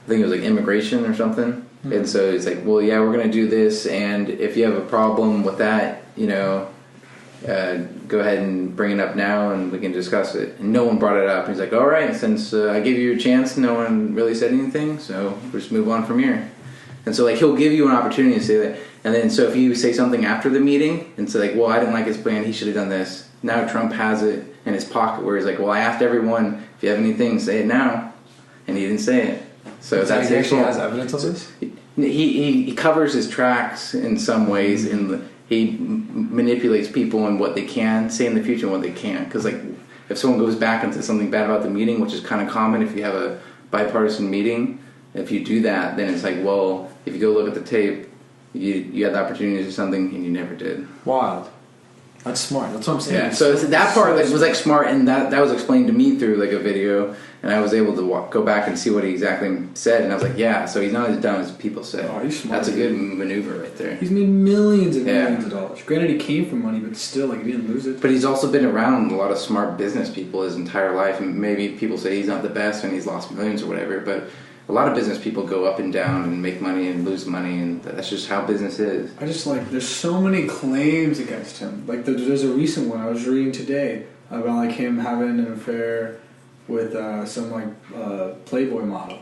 I think it was like immigration or something. Mm-hmm. And so it's like, well, yeah, we're going to do this, and if you have a problem with that, you know, go ahead and bring it up now and we can discuss it. And no one brought it up. He's like, all right, since I gave you a chance, no one really said anything, so we'll just move on from here. And so like, he'll give you an opportunity to say that. And then so if you say something after the meeting and say like, well, I didn't like his plan, he should have done this. Now Trump has it in his pocket where he's like, well, I asked everyone, if you have anything, say it now. And he didn't say it. So that's he actually has evidence of this? He covers his tracks in some ways. He manipulates people and what they can say in the future and what they can't. Because like, if someone goes back and says something bad about the meeting, which is kind of common if you have a bipartisan meeting, if you do that, then it's like, well, if you go look at the tape, you had the opportunity to do something and you never did. Wild. That's smart. That's what I'm saying. Yeah, so that part was like smart, and that was explained to me through like a video, and I was able to go back and see what he exactly said, and I was like, yeah, so he's not as dumb as people say. Oh, he's smart. That's a good maneuver right there. He's made millions and millions of dollars. Granted, he came from money, but still, like, he didn't lose it. But he's also been around a lot of smart business people his entire life, and maybe people say he's not the best and he's lost millions or whatever, but a lot of business people go up and down and make money and lose money, and that's just how business is. I just there's so many claims against him. Like there's a recent one I was reading today about like him having an affair with some Playboy model.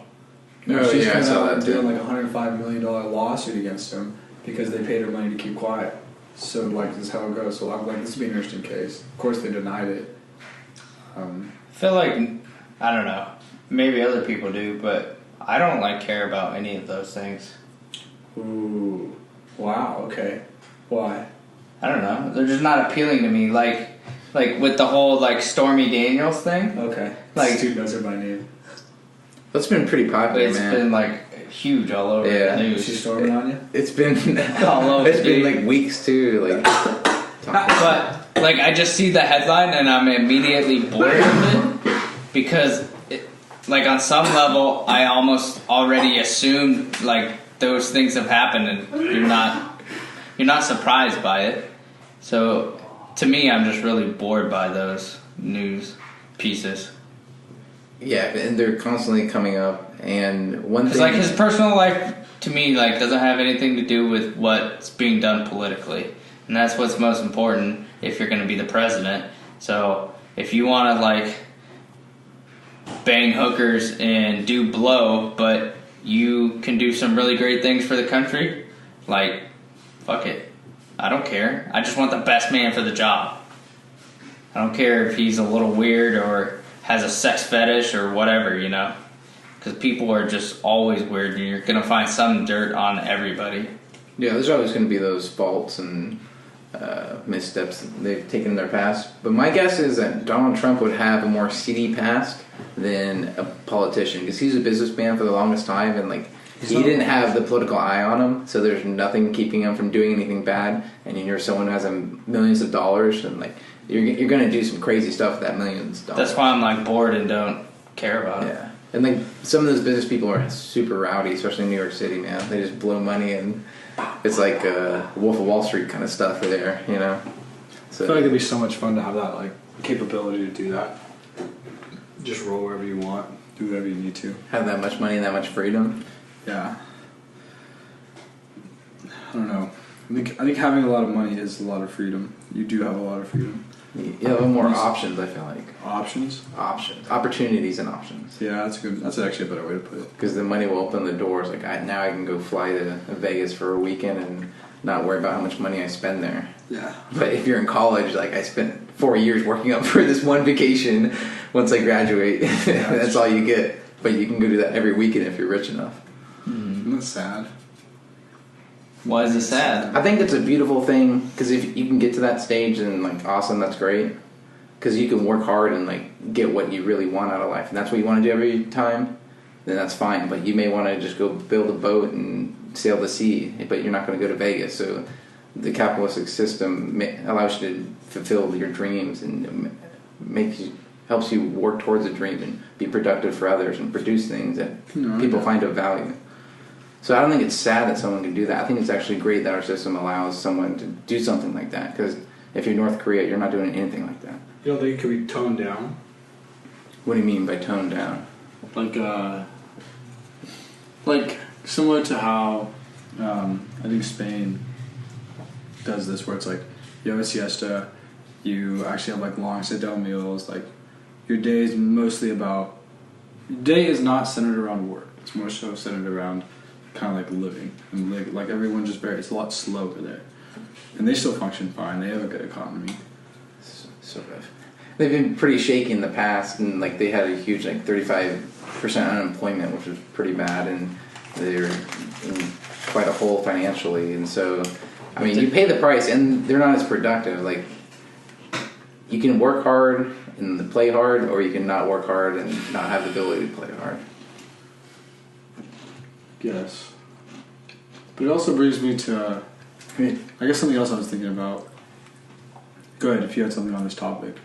She's I saw that too. Doing like $105 million lawsuit against him because they paid her money to keep quiet. So like this is how it goes. So I'm like, this would be an interesting case. Of course they denied it. I feel like, I don't know, maybe other people do, but I don't care about any of those things. Ooh, wow. Okay, why? I don't know. They're just not appealing to me. Like with the whole Stormy Daniels thing. Okay, dude knows her by name. That's been pretty popular, man. It's been huge all over the news. Is she storming on you? It's been all over. It's been weeks too. But I just see the headline and I'm immediately bored of it because. On some level, I almost already assumed those things have happened, and you're not surprised by it. So, to me, I'm just really bored by those news pieces. Yeah, and they're constantly coming up. And one thing, because his personal life to me doesn't have anything to do with what's being done politically, and that's what's most important if you're going to be the president. So, if you want to bang hookers and do blow, but you can do some really great things for the country, fuck it. I don't care. I just want the best man for the job. I don't care if he's a little weird or has a sex fetish or whatever, because people are just always weird and you're going to find some dirt on everybody. Yeah, there's always going to be those faults and missteps that they've taken in their past. But my guess is that Donald Trump would have a more seedy past than a politician, because he's a businessman for the longest time, and he didn't have the political eye on him, so there's nothing keeping him from doing anything bad. And you're someone who has millions of dollars, and you're going to do some crazy stuff with that millions of dollars. That's why I'm bored and don't care about it. Yeah, and some of those business people are super rowdy, especially in New York City, man. They just blow money, and it's like Wolf of Wall Street kind of stuff there, So I feel like it'd be so much fun to have that capability to do that. Just roll wherever you want, do whatever you need to. Have that much money and that much freedom. Yeah. I don't know. I think having a lot of money is a lot of freedom. You do have a lot of freedom. You have more options, I feel like. Options? Opportunities and options. Yeah, that's actually a better way to put it. Because the money will open the doors. Now I can go fly to Vegas for a weekend and not worry about how much money I spend there. Yeah. But if you're in college, I spent 4 years working up for this one vacation once I graduate. Yeah, that's all you get. But you can go do that every weekend if you're rich enough. Isn't that sad? Why is it sad? I think it's a beautiful thing, because if you can get to that stage, then awesome, that's great. Because you can work hard and get what you really want out of life, and that's what you want to do every time. Then that's fine. But you may want to just go build a boat and sail the sea, but you're not going to go to Vegas. So the capitalistic system allows you to fulfill your dreams and helps you work towards a dream and be productive for others and produce things that people find of value. So I don't think it's sad that someone can do that. I think it's actually great that our system allows someone to do something like that, because if you're North Korea, you're not doing anything like that. You don't think it could be toned down? What do you mean by toned down? Similar to how I think Spain does this, where it's you have a siesta, you actually have long sit-down meals, your day is mostly your day is not centered around work. It's more so centered around kind of living, and everyone just it's a lot slower there, and they still function fine. They have a good economy. Sort of. They've been pretty shaky in the past, and they had a huge 35% unemployment, which was pretty bad, and they're in quite a hole financially. And so, you pay the price, and they're not as productive. You can work hard and play hard, or you can not work hard and not have the ability to play hard. Yes. But it also brings me to, I guess something else I was thinking about Go ahead if you had something on this topic.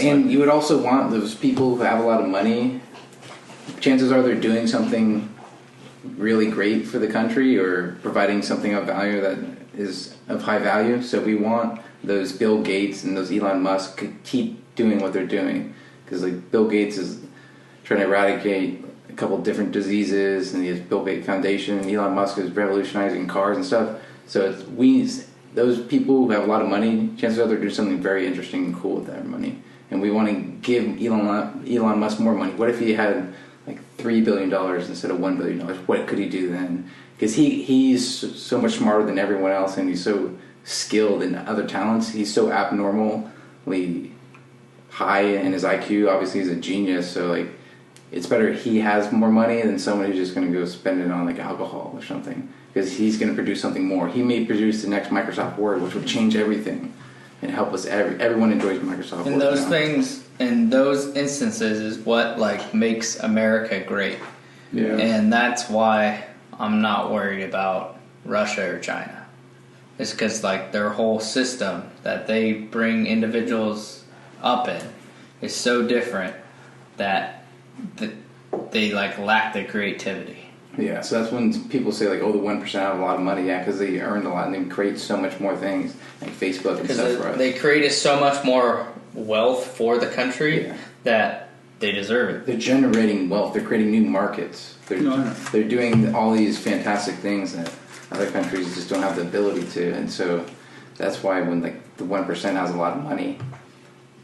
And you would also want those people who have a lot of money. Chances are they're doing something really great for the country or providing something of value that is of high value. So we want those Bill Gates and those Elon Musk to keep doing what they're doing, because like Bill Gates is trying to eradicate a couple different diseases, and he has Bill Gates Foundation, and Elon Musk is revolutionizing cars and stuff. So those people who have a lot of money, chances are they're doing something very interesting and cool with their money, and we want to give Elon Musk more money. What if he had like $3 billion instead of $1 billion? What could he do then? Because he's so much smarter than everyone else, and he's so skilled in other talents. He's so abnormally high in his IQ. Obviously, he's a genius. So like, it's better he has more money than someone who's just going to go spend it on like alcohol or something. Because he's going to produce something more. He may produce the next Microsoft Word, which will change everything and help us. Everyone enjoys Microsoft Word. And those now. things, in those instances, is what like makes America great. Yeah. And that's why I'm not worried about Russia or China. It's because like their whole system that they bring individuals up in is so different that they like lack the creativity. Yeah, so that's when people say like, oh, the 1% have a lot of money. Yeah, because they earned a lot and they create so much more things, like Facebook and stuff for us. They created so much more wealth for the country that they deserve it. They're generating wealth. They're creating new markets. They're doing all these fantastic things that other countries just don't have the ability to. And so that's why when like the 1% has a lot of money,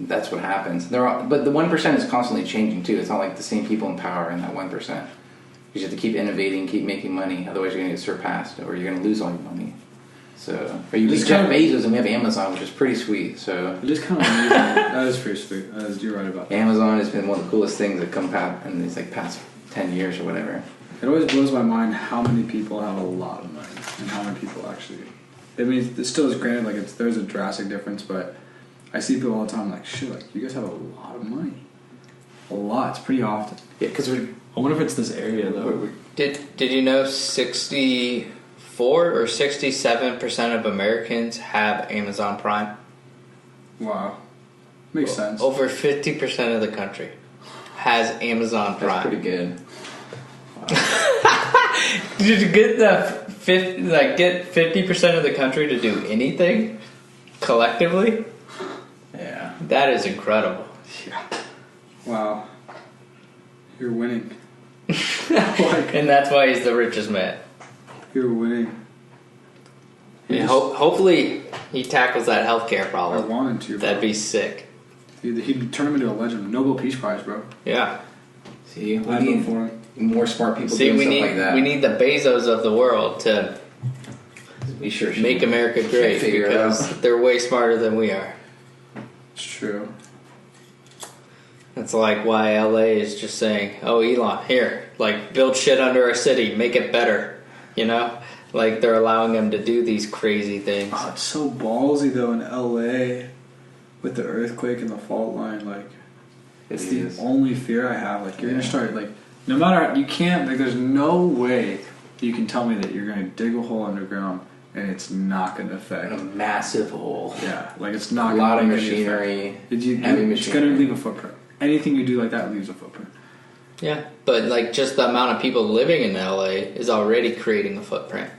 that's what happens. But the 1% is constantly changing too. It's not like the same people in power in that 1%. You just have to keep innovating, keep making money. Otherwise, you're going to get surpassed, or you're going to lose all your money. So, or you lose Jeff Bezos, and we have Amazon, which is pretty sweet. So, it is kind of amazing. That is pretty sweet. You're right about that. Amazon has been one of the coolest things that come out in these like past 10 years or whatever. It always blows my mind how many people have a lot of money and how many people actually. I mean, it still is granted like there's a drastic difference, but I see people all the time like, shit, like you guys have a lot of money. A lot. It's pretty often. Yeah, because I wonder if it's this area though. Did you know 64 or 67% of Americans have Amazon Prime? Wow, makes sense. Over 50% of the country has Amazon Prime. That's pretty good. Did you get get 50% of the country to do anything collectively? Yeah, that is incredible. Yeah. Wow. You're winning. And that's why he's the richest man. You're winning. Yeah, hopefully he tackles that healthcare I problem. wanted to. That'd be sick. He'd turn him into a legend. Nobel Peace Prize, bro. Yeah. see, we I'd need vote for him. more smart people See, doing we stuff need like that. we need the Bezos of the world to Be sure make America great figure it because out. they're way smarter than we are. It's true. That's like why LA is just saying, "Oh, Elon, here, like build shit under our city, make it better." You know, like they're allowing them to do these crazy things. Oh, it's so ballsy though in LA with the earthquake and the fault line. Like, it's the only fear I have. Like, you're gonna start like, no matter you can't. Like, there's no way you can tell me that you're gonna dig a hole underground and it's not gonna affect a massive hole. Yeah, like it's not A gonna lot of make any machinery, effect. heavy It's machinery. gonna leave a footprint. Anything you do like that leaves a footprint. Yeah, but like just the amount of people living in LA is already creating a footprint.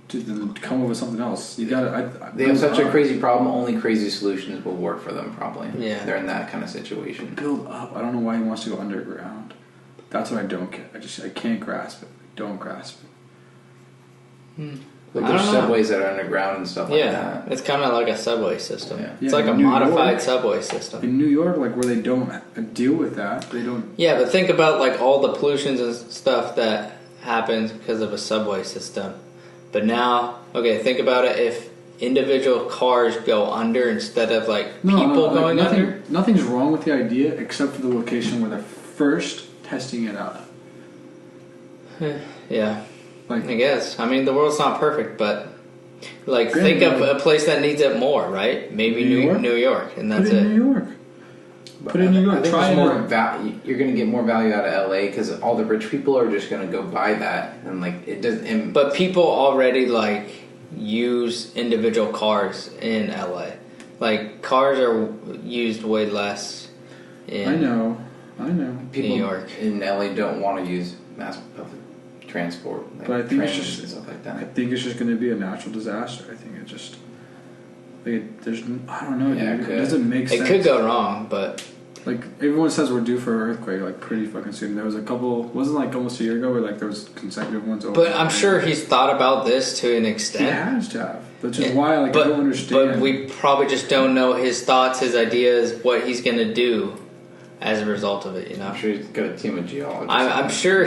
Dude, then come up with something else. You gotta. They have such a crazy problem. Only crazy solutions will work for them. Probably. Yeah. They're in that kind of situation. Build up. I don't know why he wants to go underground. That's what I don't get. I can't grasp it. I don't grasp it. Like I there's don't know. subways that are underground and stuff like Yeah, that. it's kind of like a subway system. Yeah. It's Yeah, like a in New modified York- subway system. In New York, like where they don't deal with that, they don't. Yeah, but think about like all the pollutions and stuff that happens because of a subway system. But now, okay, think about it if individual cars go under instead of like people going under. Nothing's wrong with the idea except for the location where they're first testing it out. Yeah, Like, I guess. I mean, the world's not perfect, but like Granted, think of a place that needs it more, right? Maybe New York? New York, and put that's it in it. New York. Put it in New York. I think Try there's it more out. you're going to get more value out of LA because all the rich people are just going to go buy that and like it doesn't. And But people already like use individual cars in LA. Like cars are used way less in I know. People New York. in LA don't want to use mass public transport, like But I think it's trains just- and stuff like I that. think it's just going to be a natural disaster. I think it just, there's, I don't know, Yeah, dude. it It could. doesn't make sense. It could go wrong, but Like everyone says, we're due for an earthquake like pretty fucking soon. There was a couple, wasn't like almost a year ago where like there was consecutive ones. Over but I'm sure he's thought about this to an he extent. has to have. Which is why like but, I don't understand. But we probably just don't know his thoughts, his ideas, what he's gonna do as a result of it. You know. I'm sure he's got a team of geologists. I'm sure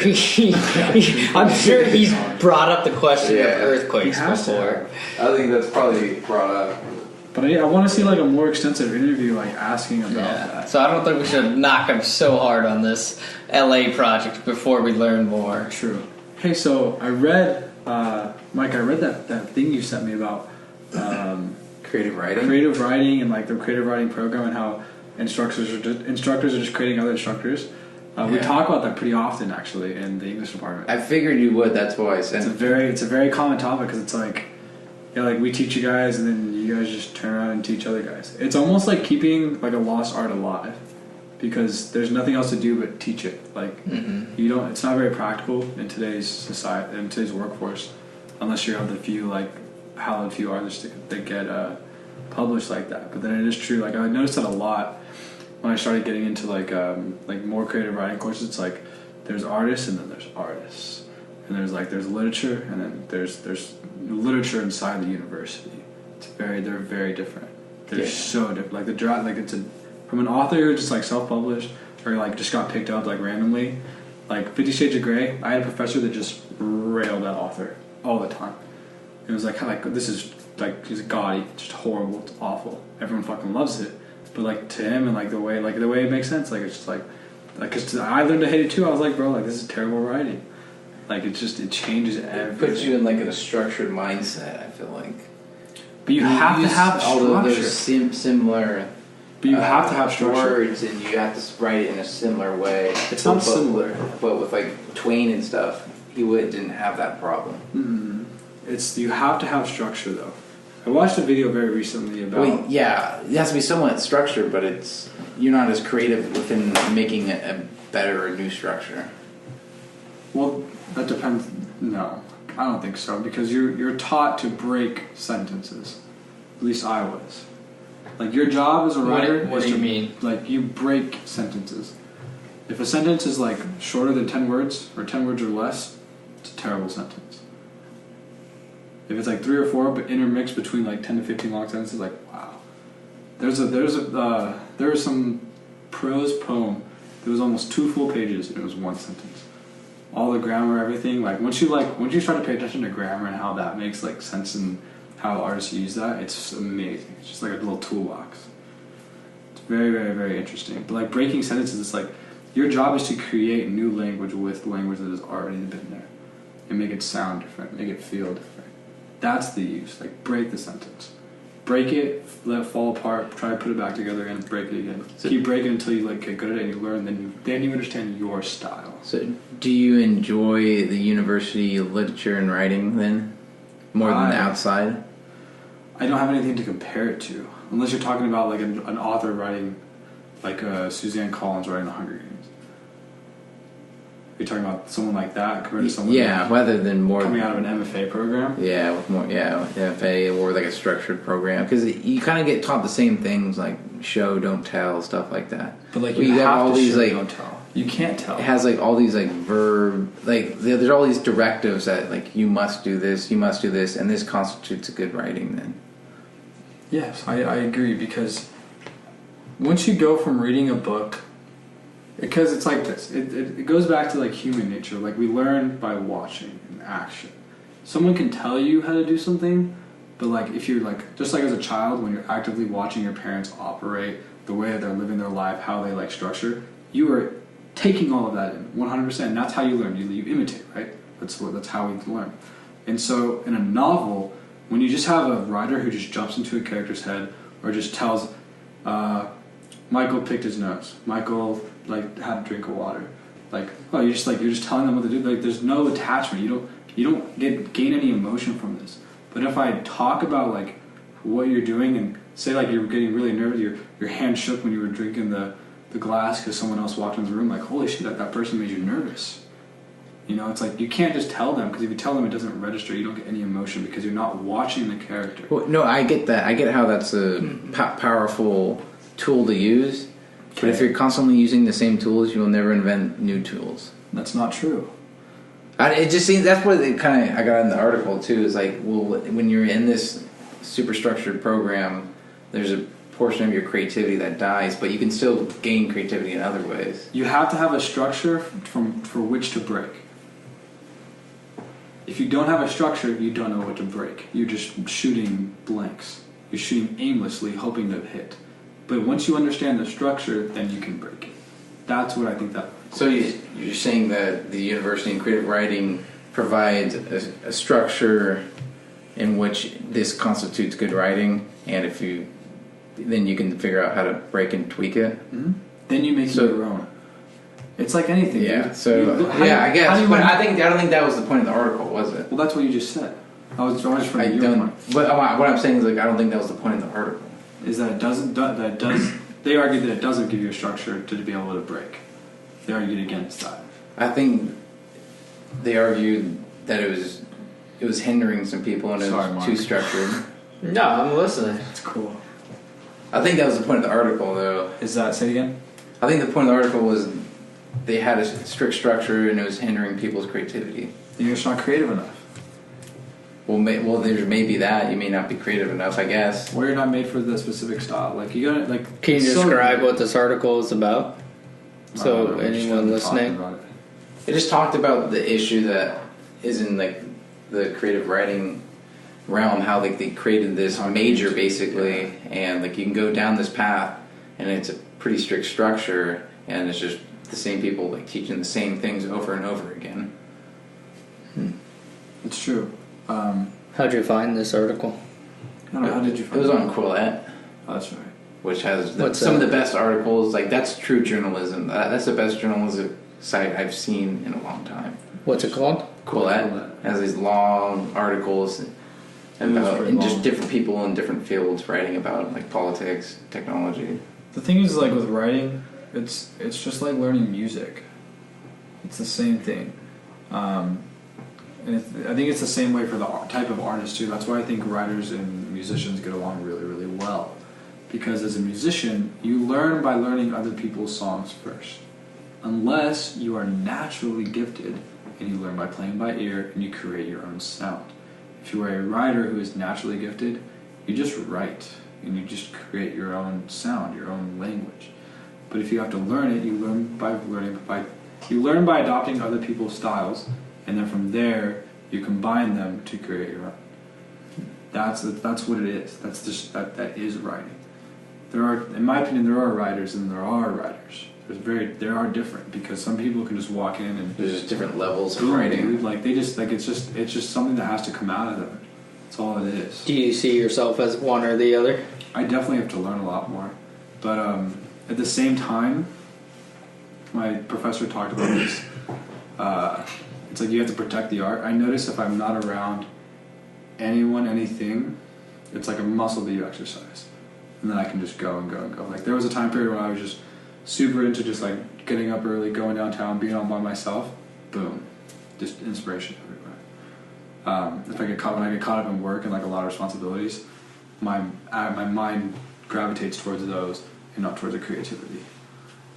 I'm sure he's brought up the question Yeah. of earthquakes He has to before. I think that's probably brought up. But I want to see like a more extensive interview like asking about Yeah. that. So I don't think we should knock him so hard on this LA project before we learn more. True. Hey, so I read, Mike, I read that thing you sent me about Creative writing? creative writing and like the creative writing program and how instructors are just creating other instructors. We Yeah. talk about that pretty often actually in the English department. I figured you would, that's why I It's sent a very common topic because it's like, like we teach you guys and then you guys just turn around and teach other guys. It's almost like keeping like a lost art alive because there's nothing else to do but teach it. Like you don't. It's not very practical in today's society, in today's workforce, unless you're of the few like hallowed few artists that get published like that. But then it is true. Like I noticed that a lot when I started getting into like more creative writing courses. It's like there's artists and then there's artists, and there's literature and then there's literature inside the university. They're very different. They're Yeah. so different. Like the draft, like it's from an author who just like self-published or like just got picked up like randomly. Like 50 Shades of Grey, I had a professor that just railed that author all the time. It was like this is like he's gaudy, just horrible, it's awful. Everyone fucking loves it, but like to him and like the way it makes sense, like it's just like because I learned to hate it too. I was like, bro, like this is terrible writing. Like it changes It everything. puts you in like a structured mindset, I feel like. But you have to have all of those structure. similar But you have to have structure. words, and you have to write it in a similar way. It's not But- similar. But with like Twain and stuff, didn't have that problem. It's you have to have structure though. I watched a video very recently about. Well, yeah, it has to be somewhat structured, but you're not as creative within making a better or new structure. Well, that depends. No, I don't think so because you're taught to break sentences. At least I was. Like your job as a writer. What is do you to, mean? Like you break sentences. If a sentence is like shorter than 10 words or 10 words or less, it's a terrible sentence. If it's like 3 or 4 but intermixed between like 10 to 15 long sentences, like wow. There was some prose poem. There was almost 2 full pages and it was 1 sentence. All the grammar, everything. Like once you start to pay attention to grammar and how that makes like sense and how artists use that, it's amazing. It's just like a little toolbox. It's very, very, very interesting. But like breaking sentences, it's like your job is to create new language with language that has already been there, and make it sound different, make it feel different. That's the use. Like break the sentence, break it, let it fall apart, try to put it back together, and break it again. Keep breaking until you like get good at it and you learn. Then you understand your style. So, do you enjoy the university literature and writing then, more than the outside? I don't have anything to compare it to, unless you're talking about like an author writing, like Suzanne Collins writing The Hunger Games. You're talking about someone like that compared to someone rather than more coming out of an MFA program. with MFA or like a structured program, because you kind of get taught the same things like show, don't tell, stuff like that. But like Well, you have all to these show, like don't tell. You can't tell. it has like all these like verb like there's all these directives that like you must do this, and this constitutes a good writing then. Yes, I agree, because once you go from reading a book, because it's like this, it goes back to like human nature. Like we learn by watching and action. Someone can tell you how to do something, but like if you're like, just like as a child, when you're actively watching your parents operate, the way that they're living their life, how they like structure, you are taking all of that in 100%. And that's how you learn. You imitate, right? That's how we learn. And so in a novel, when you just have a writer who just jumps into a character's head or just tells, Michael picked his nose, Michael like had a drink of water, like you're just telling them what to do. Like there's no attachment. You don't gain any emotion from this. But if I talk about like what you're doing and say like you're getting really nervous, your hand shook when you were drinking the glass because someone else walked in the room. Like, holy shit, that person made you nervous. You know, it's like you can't just tell them, because if you tell them it doesn't register, you don't get any emotion because you're not watching the character. Well, no, I get that. I get how that's a powerful tool to use. But if you're constantly using the same tools, you will never invent new tools. That's not true. It just seems that's what it kind of I got in the article too. Is like, well, when you're in this super structured program, there's a portion of your creativity that dies, but you can still gain creativity in other ways. You have to have a structure for which to break. If you don't have a structure, you don't know what to break. You're just shooting blanks. You're shooting aimlessly, hoping to hit. But once you understand the structure, then you can break it. That's what I think that. So you're saying that the University in Creative Writing provides a structure in which this constitutes good writing, and then you can figure out how to break and tweak it. Mm-hmm. Then you make it your own. It's like anything. Yeah. Dude. So I guess. But I don't think that was the point of the article, was it? Well, that's what you just said. I was from your point. But what I'm saying is, like, I don't think that was the point of the article. Is that it doesn't? That does. They argue that it doesn't give you a structure to be able to break. They argued against that. I think they argued that it was hindering some people and it was too structured. No, I'm listening. That's cool. I think that was the point of the article, though. Is that, say it again? I think the point of the article was they had a strict structure and it was hindering people's creativity. You're just not creative enough. Well, there's maybe that. You may not be creative enough, I guess. Or you're not made for the specific style. Like, you gotta, like... Can you describe what this article is about? So anyone listening? It just talked about the issue that is in, like, the creative writing realm, how, like, they created this major, basically, and, like, you can go down this path, and it's a pretty strict structure, and it's just the same people, like, teaching the same things over and over again. It's true. How'd you find this article? I don't know, how did you find it? It was on Quillette. Oh, that's right. Which has some of the best articles. Like, that's true journalism. That's the best journalism site I've seen in a long time. What's it called? Quillette. Has these long articles about just different people in different fields writing about, like, politics, technology. The thing is, like, with writing, it's just like learning music. It's the same thing. And I think it's the same way for the type of artist too. That's why I think writers and musicians get along really, really well. Because as a musician, you learn by learning other people's songs first. Unless you are naturally gifted and you learn by playing by ear and you create your own sound. If you are a writer who is naturally gifted, you just write and you just create your own sound, your own language. But if you have to learn it, you learn by adopting other people's styles. And then from there, you combine them to create your own. That's what it is. That's just that is writing. There are, in my opinion, there are writers and there are writers. There are different, because some people can just walk in and there's just different levels of writing. Dude, like it's just something that has to come out of them. That's all it is. Do you see yourself as one or the other? I definitely have to learn a lot more, but at the same time, my professor talked about this. It's like you have to protect the art. I notice if I'm not around anyone, anything, it's like a muscle that you exercise. And then I can just go and go and go. Like, there was a time period when I was just super into just, like, getting up early, going downtown, being all by myself. Boom. Just inspiration everywhere. When I get caught up in work and, like, a lot of responsibilities, my mind gravitates towards those and not towards the creativity.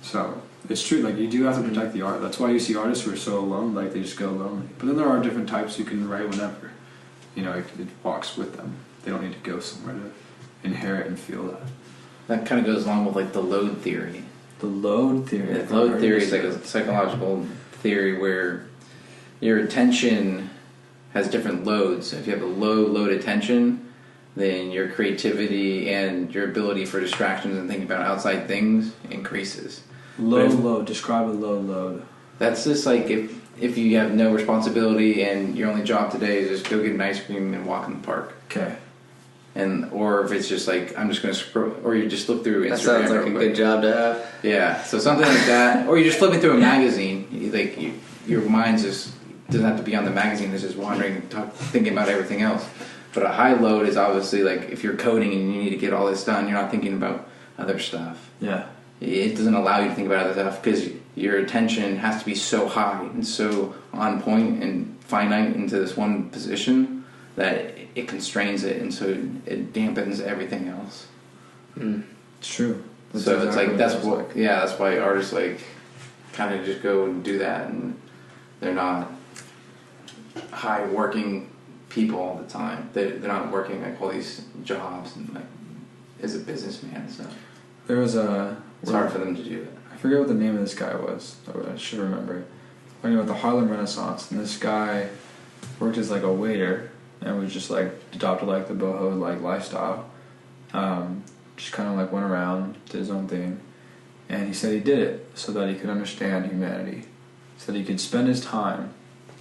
So it's true, like, you do have to protect the art. That's why you see artists who are so alone, like, they just go lonely. But then there are different types who can write whenever. You know, it walks with them. They don't need to go somewhere to inherit and feel that. That kind of goes along with, like, the load theory. The load theory. The load theory is like a psychological theory where your attention has different loads. If you have a low load attention, then your creativity and your ability for distractions and thinking about outside things increases. Low load. Describe a low load. That's just like if you have no responsibility and your only job today is just go get an ice cream and walk in the park. Okay. Or if it's just like, I'm just going to scroll, or you just look through Instagram. That sounds like a good job to have. Yeah, so something like that. Or you're just flipping through a magazine. Your mind just doesn't have to be on the magazine. It's just wandering, thinking about everything else. But a high load is obviously like if you're coding and you need to get all this done, you're not thinking about other stuff. Yeah. It doesn't allow you to think about other stuff because your attention has to be so high and so on point and finite into this one position that it constrains it, and so it dampens everything else. It's true. So it's like that's why artists like kind of just go and do that, and they're not high working people all the time. They're not working like all these jobs and like as a businessman and stuff. There was it's hard for them to do it. I forget what the name of this guy was. I should remember it. Talking about the Harlem Renaissance, and this guy worked as like a waiter and was just like adopted like the boho like lifestyle. Just kind of like went around, did his own thing, and he said he did it so that he could understand humanity, so that he could spend his time,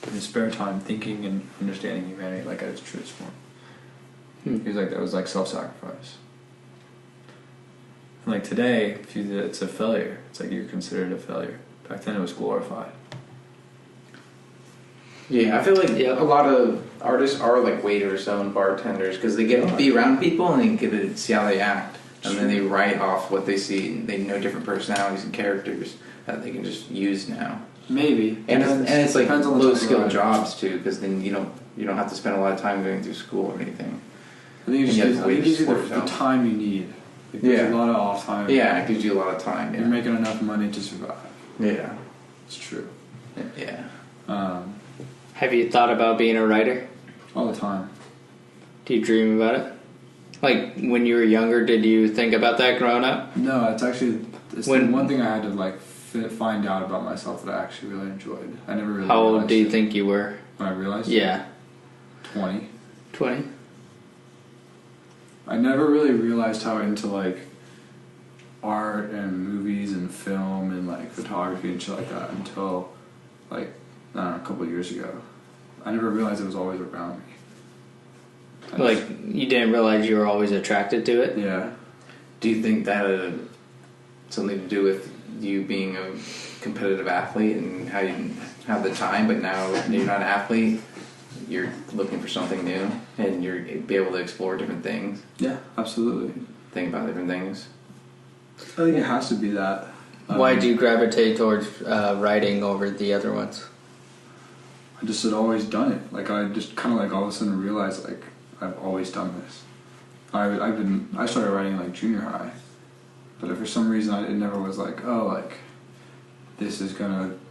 his spare time, thinking and understanding humanity like at its truest form. He was like, that was like self-sacrifice. And like today, if you did, it's a failure. It's like you're considered a failure. Back then, it was glorified. Yeah, I feel like a lot of artists are like waiters and bartenders because they get to be around people and they get to see how they act, and then they write off what they see. And they know different personalities and characters that they can just use now. Maybe, and it's like low skill job. jobs too, because then you don't have to spend a lot of time going through school or anything. I think it gives you the time you need. It gives you a lot of off time. Yeah, it gives you a lot of time. Yeah. You're making enough money to survive. Yeah, it's true. Yeah. Have you thought about being a writer? All the time. Do you dream about it? Like when you were younger, did you think about that growing up? No, it's the one thing I had to like find out about myself that I actually really enjoyed. I never really. How old do you think you were when I realized? Yeah. 20. 20. I never really realized how into like art and movies and film and like photography and shit like that until like I don't know, a couple of years ago. I never realized it was always around me. Like you didn't realize you were always attracted to it? Yeah. Do you think that had something to do with you being a competitive athlete and how you have the time, but now you're not an athlete, you're looking for something new and you're be able to explore different things? Yeah, absolutely. Think about different things. I think it has to be that. Why do you gravitate towards writing over the other ones? I just had always done it. Like I just kind of like all of a sudden realized like I've always done this. I started writing like junior high, but if for some reason it never was like, oh, like this is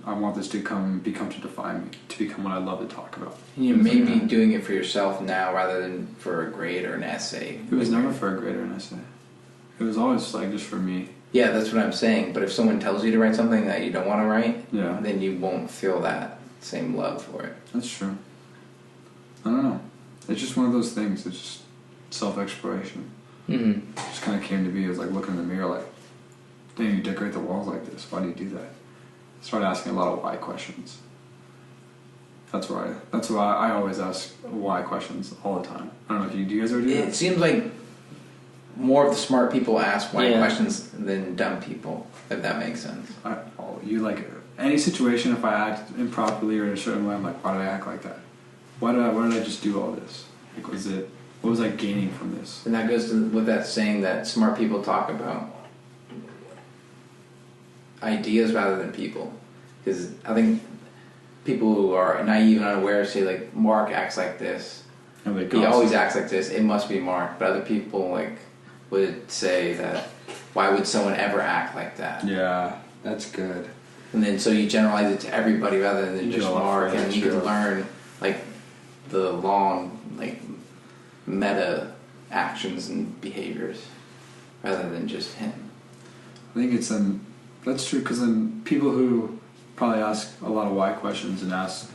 I want this to become to define me, to become what I love to talk about. You may be doing it for yourself now rather than for a grade or an essay. It was never for a grade or an essay. It was always like just for me. Yeah, that's what I'm saying. But if someone tells you to write something that you don't want to write, then you won't feel that same love for it. That's true. I don't know. It's just one of those things. It's just self-exploration. Mm-hmm. It just kind of came to me as like looking in the mirror like, dang, you decorate the walls like this. Why do you do that? I started asking a lot of why questions. That's why I always ask why questions all the time. I don't know if do you guys ever do that? It seems like more of the smart people ask why questions than dumb people, if that makes sense. You like any situation, if I act improperly or in a certain way, I'm like, why did I act like that? Why did I just do all this? Like, what was I gaining from this? And that goes with that saying that smart people talk about ideas rather than people. Because I think people who are naive and unaware say, like, Mark acts like this. He always acts like this. It must be Mark. But other people, like, would say that, why would someone ever act like that? Yeah, that's good. And then so you generalize it to everybody rather than just Mark, and you can learn like the long like meta actions and behaviors rather than just him. I think it's that's true because then people who probably ask a lot of why questions and ask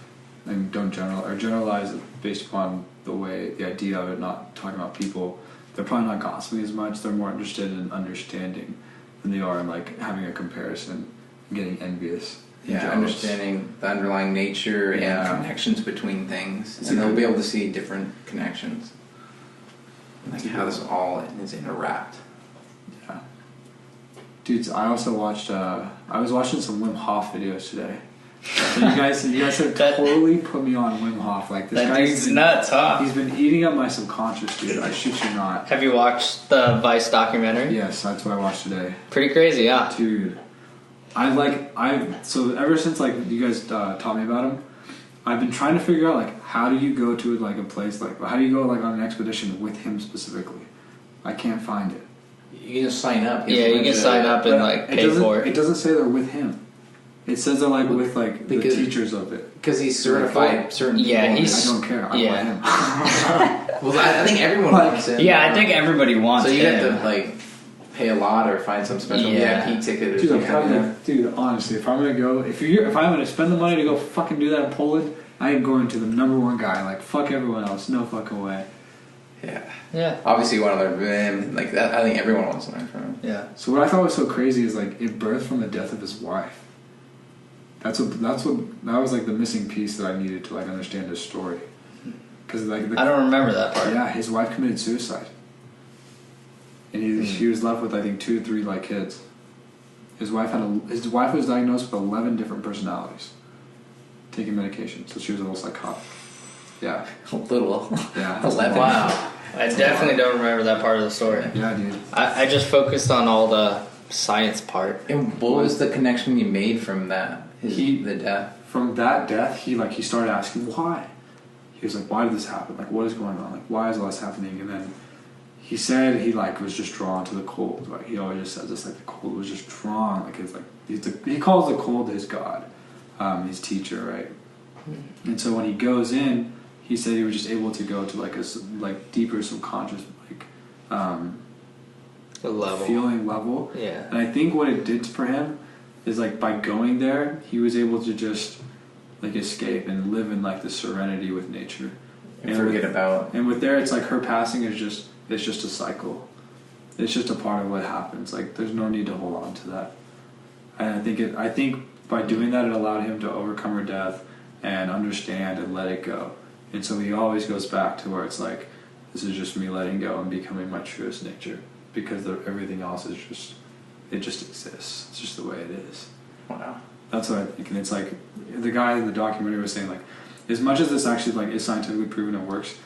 and don't generalize it based upon the idea of it, not talking about people, they're probably not gossiping as much. They're more interested in understanding than they are in like having a comparison. Getting envious. Yeah, understanding the underlying nature and connections between things. And they'll be able to see different connections. Like how this all is interwrapped. Yeah. Dudes, I also watched, I was watching some Wim Hof videos today. So you guys have totally put me on Wim Hof. Like this That guy's dude's been, nuts, huh? He's been eating up my subconscious, dude. I shit you not. Have you watched the Vice documentary? Yes, that's what I watched today, Pretty crazy, huh? dude. So ever since like you guys taught me about him, I've been trying to figure out like how do you go to like a place like how do you go like on an expedition with him specifically? I can't find it. You can just sign up. He has Yeah, a you bunch can of- sign up and like pay for It it. doesn't say they're with him. It says they're like with like the Because- teachers of it. Because he's certified certain Yeah, people. he's- I don't care. I Yeah. want him. Well, I think everyone Like- wants him. Yeah, I think everybody wants So you him. have to like pay a lot or find some special Yeah. VIP ticket or Dude, something. dude, honestly, if I'm gonna go, if I'm gonna spend the money to go fucking do that in Poland, I am going to the number one guy. Like fuck everyone else. No fucking way. Yeah. Yeah. Obviously, you want to learn from him. Like that, I think everyone wants to learn from him. Yeah. So what I thought was so crazy is like it birthed from the death of his wife. That was like the missing piece that I needed to like understand his story. Because like I don't remember that part. yeah, his wife committed suicide, and she was left with I think 2 or 3 like kids. His wife was diagnosed with 11 different personalities, taking medication, so she was a little psychotic. Yeah, A little. yeah, 11. Wow. I definitely don't remember that part of the story. yeah, dude. I just focused on all the science part. And what was the connection you made from that? The death. From that death, he started asking why. He was like, why did this happen? Like, what is going on? Like, why is all this happening? And then he said he like was just drawn to the cold. Like he always just says this, like the cold was just drawn. Like it's like he calls the cold his god, his teacher, right? And so when he goes in, he said he was just able to go to like a deeper subconscious The level. feeling level. Yeah. And I think what it did for him is like by going there, he was able to just like escape and live in like the serenity with nature. And forget about. And with there, it's like her passing is just a cycle. It's just a part of what happens. Like there's no need to hold on to that. And I think by doing that, it allowed him to overcome her death and understand and let it go. And so he always goes back to where it's like, this is just me letting go and becoming my truest nature, because everything else is just exists. It's just the way it is. Wow. That's what I think. And it's like the guy in the documentary was saying, like, as much as this actually like is scientifically proven and works,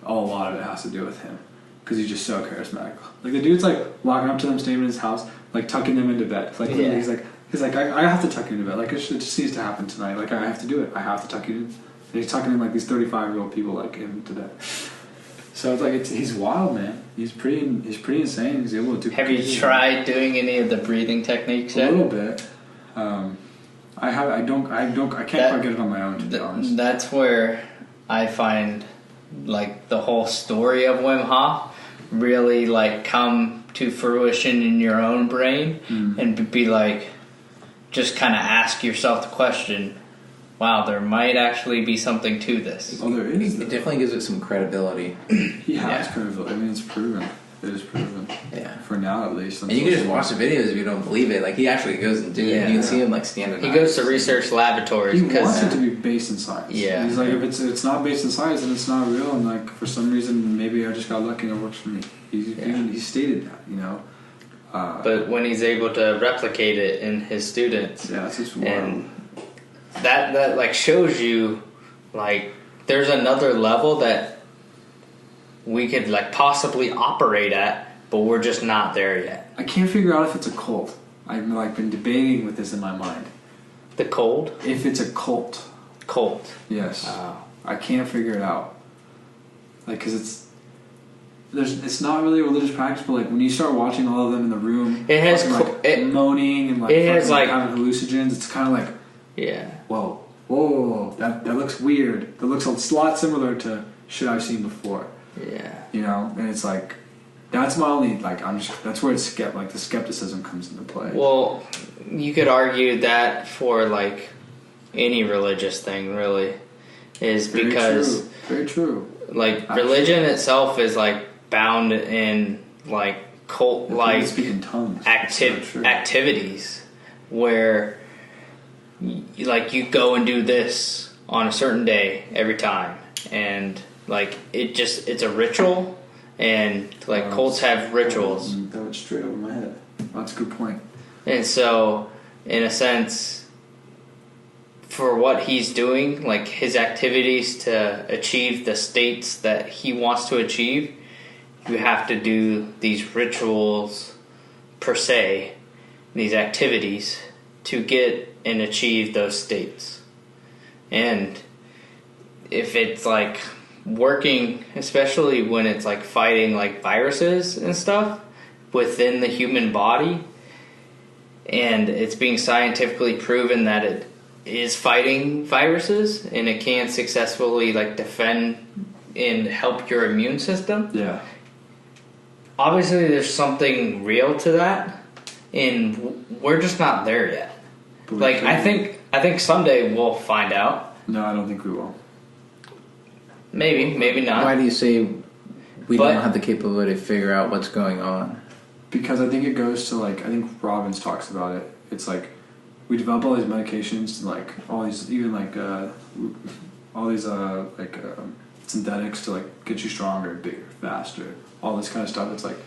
a lot of it has to do with him, because he's just so charismatic. Like the dude's like walking up to them, staying in his house, like tucking them into bed. Like Yeah. he's like I have to tuck you into bed. Like it just needs to happen tonight. Like I have to do it. I have to tuck you in. And he's tucking in like these 35-year-old people like into bed. So it's like he's wild, man. He's pretty insane. He's able to do. Have you tried doing any of the breathing techniques A yet? little bit. I can't quite get it on my own, to be honest. That's where I find like the whole story of Wim Hof really like come to fruition in your own brain, and be like, just kind of ask yourself the question, wow, there might actually be something to this. Oh, there is. It definitely gives it some credibility. He has Yeah. credibility. I mean, it's proven. It is proven. Yeah. For now, at least. And you can just watch the videos if you don't believe it. Like he actually goes and do it. And you can see him like standing. He goes to research laboratories He wants because it to be based in science. Yeah. He's like, if it's not based in science, then it's not real. And like, for some reason, maybe I just got lucky and it works for me. He stated that, you know. but when he's able to replicate it in his students, Yeah, it's just wild. and that like shows you like there's another level that we could like possibly operate at, but we're just not there yet. I can't figure out if it's a cult. I've like been debating with this in my mind. The cold If it's a cult, yes. I can't figure it out. Like, because it's not really a religious practice, but like when you start watching all of them in the room, It has fucking, like, moaning and like it has, fucking, like- having hallucinogens. It's kind of like, yeah. whoa, that looks weird. That looks a lot similar to shit I've seen before. Yeah. You know, and it's like that's my only like that's where it's like the skepticism comes into play. Well, you could argue that for like any religious thing, really, is because very true. like religion itself is like bound in like cult like Speak in tongues. That's so true. activities where like you go and do this on a certain day every time, and like it's a ritual, and like cults have rituals. That went straight over my head. That's a good point. And so, in a sense, for what he's doing, like his activities to achieve the states that he wants to achieve, you have to do these rituals per se, these activities to get and achieve those states. And if it's like working, especially when it's like fighting like viruses and stuff within the human body, and it's being scientifically proven that it is fighting viruses and it can successfully like defend and help your immune system. Yeah. Obviously there's something real to that, and we're just not there yet. Like I think someday we'll find out. No, I don't think we will. Maybe not. Why do you say we don't have the capability to figure out what's going on? Because I think it goes to like, I think Robbins talks about it. It's like we develop all these medications and like all these, even like all these synthetics to like get you stronger, bigger, faster, all this kind of stuff. It's like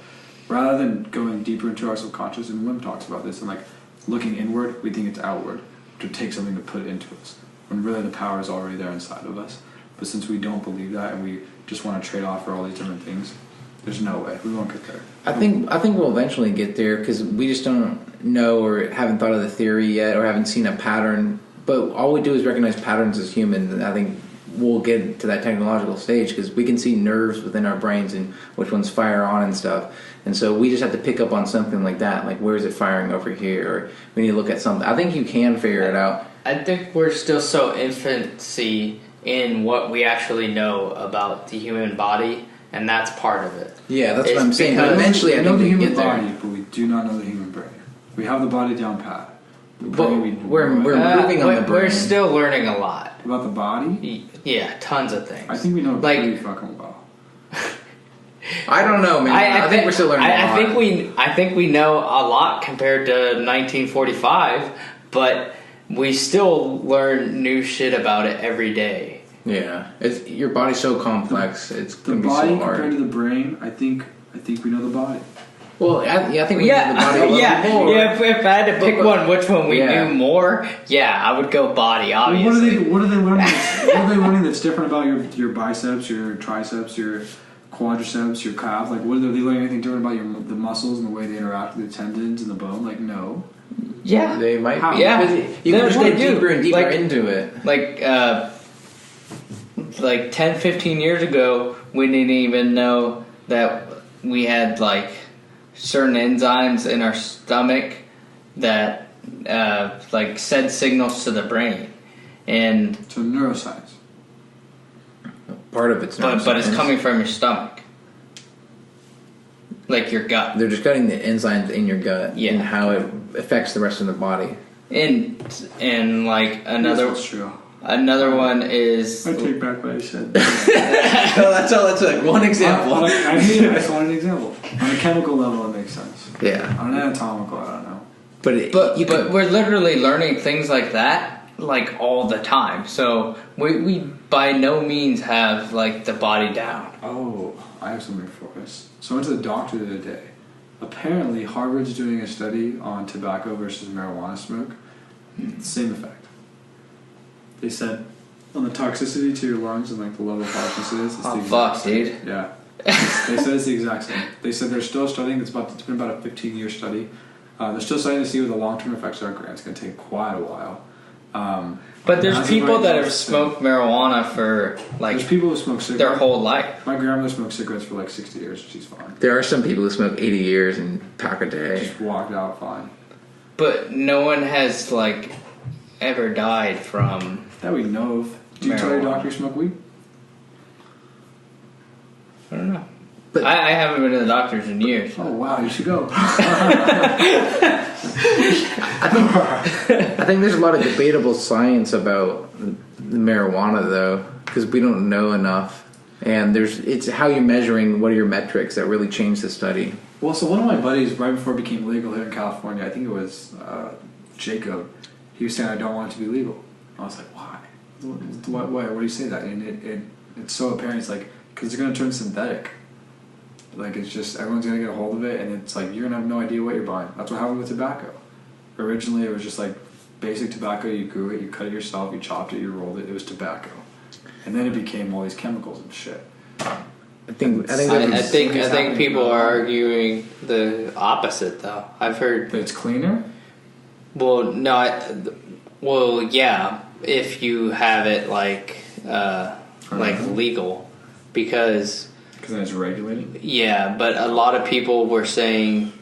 rather than going deeper into our subconscious, and Wim talks about this, and like looking inward, we think it's outward to take something to put it into us, when really the power is already there inside of us. But since we don't believe that and we just want to trade off for all these different things, there's no way we won't get there. I think we'll eventually get there because we just don't know or haven't thought of the theory yet or haven't seen a pattern. But all we do is recognize patterns as humans, and I think we'll get to that technological stage because we can see nerves within our brains and which ones fire on and stuff. And so we just have to pick up on something like that, like where is it firing over here, or we need to look at something. I think you can figure it out. I think we're still so infancy in what we actually know about the human body, and that's part of it. Yeah, that's what I'm saying. But eventually, I think we can get there. We know the human body, but we do not know the human brain. We have the body down pat. But we're moving on the brain. We're still learning a lot. About the body? Yeah, tons of things. I think we know pretty fucking well. I don't know, man. I think we're still learning a lot. I think we know a lot compared to 1945, but we still learn new shit about it every day. Yeah, your body's so complex. It's the gonna be body so hard. compared to the brain. I think we know the body. Well, I think we know the body a little more. Yeah. If I had to pick one, which one we knew more? Yeah, I would go body. Obviously. What are they learning? What are they learning that's different about your biceps, your triceps, your quadriceps, your calf? Like, what are they learning anything different about the muscles and the way they interact with the tendons and the bone? Like, no. Yeah, they might be. Yeah, you can just go deeper and deeper into it. Like 10, 15 years ago, we didn't even know that we had like certain enzymes in our stomach that like send signals to the brain, and so neuroscience. Part of it's neuroscience, but it's coming from your stomach, like your gut. They're just cutting the enzymes in your gut, yeah, and how it affects the rest of the body. And like That's true. Another one is. I take back what I said. No, that's all. That's like one example. I mean, I just want an example. On a chemical level, it makes sense. Yeah. On an anatomical, I don't know. But we're literally learning things like that like all the time. So we by no means have like the body down. Oh, I have something for us. So I went to the doctor the other day. Apparently, Harvard's doing a study on tobacco versus marijuana smoke. Same effect. They said on the toxicity to your lungs and like the level of harshness it is. It's the exact same. Dude. Yeah. They said it's the exact same. They said they're still studying. It's been about a 15-year study. They're still starting to see what the long-term effects are. It's going to take quite a while. But there's people that have smoked marijuana for like there's people who smoke cigarettes their whole life. My grandmother smoked cigarettes for like 60 years. She's fine. There are some people who smoke 80 years and pack a day. Just walked out fine. But no one has like ever died from that we know of. Do you tell your doctor you smoke weed? I don't know. But I haven't been to the doctors in years. Oh wow, you should go. I think there's a lot of debatable science about the marijuana though, because we don't know enough, and it's how you're measuring. What are your metrics that really change the study? Well, so one of my buddies, right before it became legal here in California, I think it was Jacob. He was saying I don't want it to be legal. I was like, why? Why do you say that? And it's so apparent. It's like because they're going to turn synthetic. Like, it's just, everyone's going to get a hold of it, and it's like, you're going to have no idea what you're buying. That's what happened with tobacco. Originally, it was just like, basic tobacco. You grew it, you cut it yourself, you chopped it, you rolled it. It was tobacco, and then it became all these chemicals and shit. I think people are arguing the opposite, though. I've heard. That it's cleaner. Well, no. Well, yeah. If you have it like legal, because then it's regulated. Yeah, but a lot of people were saying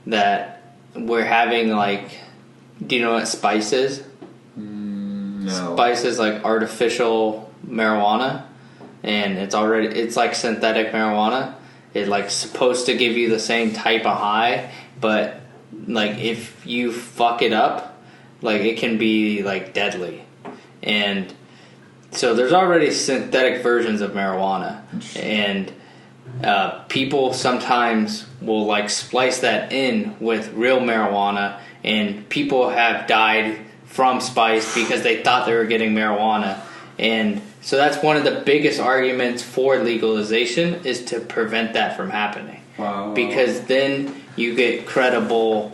that we're having like. Do you know what spice is? No. Spice is like artificial marijuana, and it's like synthetic marijuana. It's like supposed to give you the same type of high, but like if you fuck it up, like it can be like deadly. And so there's already synthetic versions of marijuana, and people sometimes will like splice that in with real marijuana, and people have died from spice because they thought they were getting marijuana. And so that's one of the biggest arguments for legalization, is to prevent that from happening. Wow. Because then you get credible,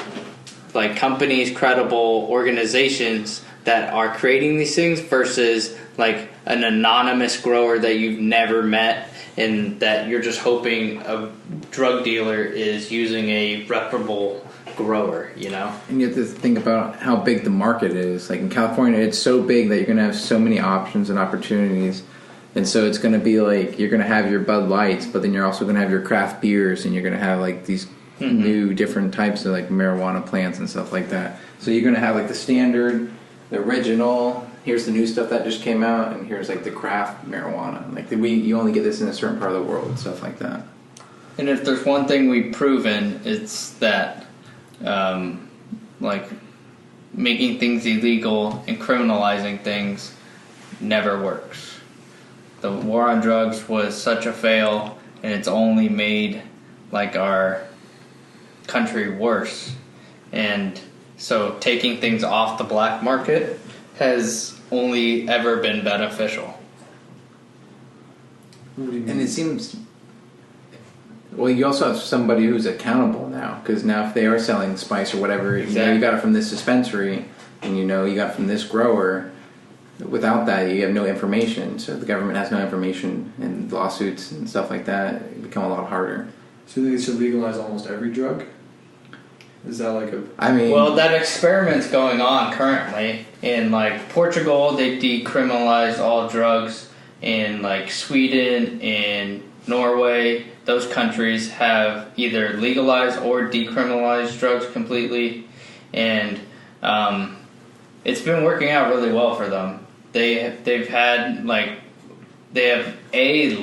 like companies, credible organizations that are creating these things versus like an anonymous grower that you've never met and that you're just hoping a drug dealer is using a reputable grower, you know? And you have to think about how big the market is. Like in California, it's so big that you're going to have so many options and opportunities. And so it's going to be like you're going to have your Bud Lights, but then you're also going to have your craft beers, and you're going to have like these new different types of like marijuana plants and stuff like that. So you're going to have like the standard, the original, here's the new stuff that just came out, and here's like the craft marijuana. Like you only get this in a certain part of the world and stuff like that. And if there's one thing we've proven, it's that like making things illegal and criminalizing things never works. The war on drugs was such a fail, and it's only made like our country worse. And so taking things off the black market has only ever been beneficial. And it seems... Well, you also have somebody who's accountable now, because now if they are selling spice or whatever, you got it from this dispensary, and you got it from this grower. Without that, you have no information, so the government has no information, and lawsuits and stuff like that become a lot harder. So you think they should legalize almost every drug? Is that like a... Well, that experiment's going on currently. In like Portugal, they decriminalized all drugs. In like Sweden and Norway, those countries have either legalized or decriminalized drugs completely, and it's been working out really well for them. They have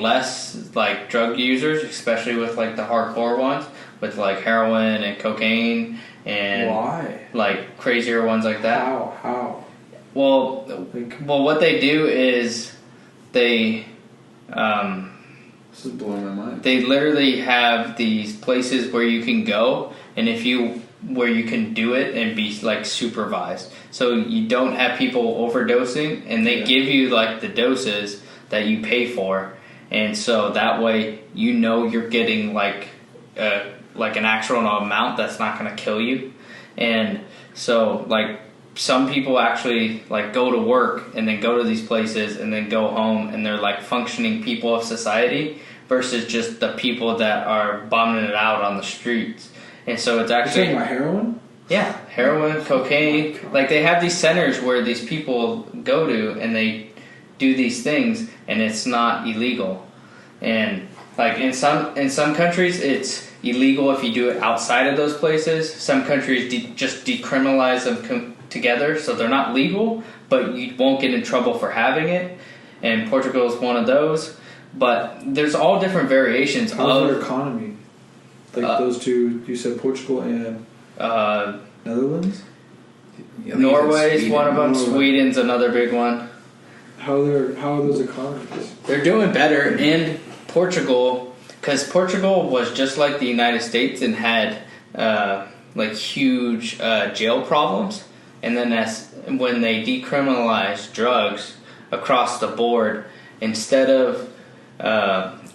less like drug users, especially with like the hardcore ones, with like heroin and cocaine and why like crazier ones like that. How? Well, what they do is they. This is blowing my mind. They literally have these places where you can go, and where you can do it and be like supervised. So you don't have people overdosing, and they give you like the doses that you pay for, and so that way you're getting like an actual amount that's not going to kill you. And so like some people actually like go to work and then go to these places and then go home, and they're like functioning people of society versus just the people that are bombing it out on the streets. And so it's actually... You're talking about heroin? Yeah, heroin, cocaine. Like they have these centers where these people go to and they do these things, and it's not illegal. And like in some countries it's illegal if you do it outside of those places. Some countries just decriminalize them together, so they're not legal, but you won't get in trouble for having it. And Portugal is one of those. But there's all different variations How's their economy? Like those two, you said Portugal and Netherlands? Norway's one of them. Sweden's another big one. How are those economies? They're doing better. And Portugal, because Portugal was just like the United States and had like huge jail problems. And then when they decriminalized drugs across the board, instead of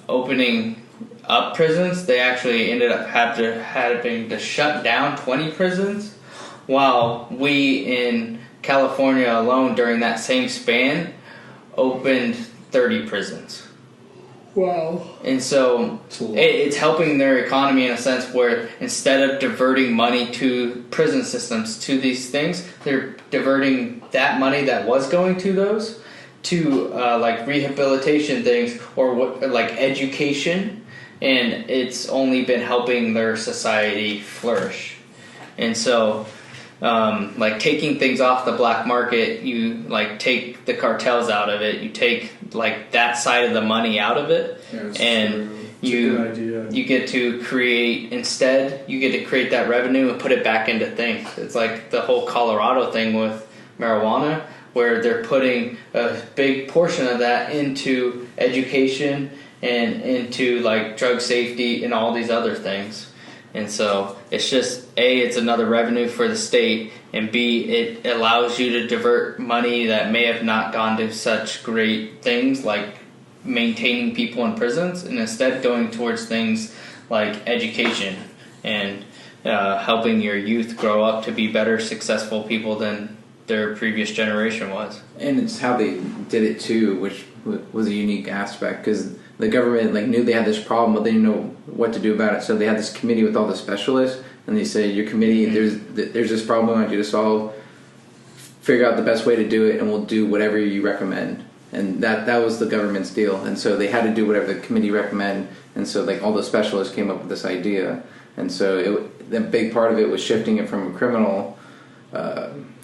opening up prisons, they actually ended up having to shut down 20 prisons, while we in California alone during that same span opened 30 prisons. Wow. And so it's helping their economy in a sense where instead of diverting money to prison systems, to these things, they're diverting that money that was going to those to like rehabilitation things or like education, and it's only been helping their society flourish. And so like taking things off the black market, you like take the cartels out of it, you take like that side of the money out of it, and you get to create that revenue and put it back into things. It's like the whole Colorado thing with marijuana, where they're putting a big portion of that into education and into like drug safety and all these other things. And so it's just, A, it's another revenue for the state, and B, it allows you to divert money that may have not gone to such great things like maintaining people in prisons, and instead going towards things like education and helping your youth grow up to be better, successful people than their previous generation was. And it's how they did it too, which was a unique aspect, because the government like knew they had this problem, but they didn't know what to do about it. So they had this committee with all the specialists, and they say, "Your committee, there's this problem we want you to solve. Figure out the best way to do it, and we'll do whatever you recommend." And that was the government's deal. And so they had to do whatever the committee recommended. And so like all the specialists came up with this idea. And so the big part of it was shifting it from a criminal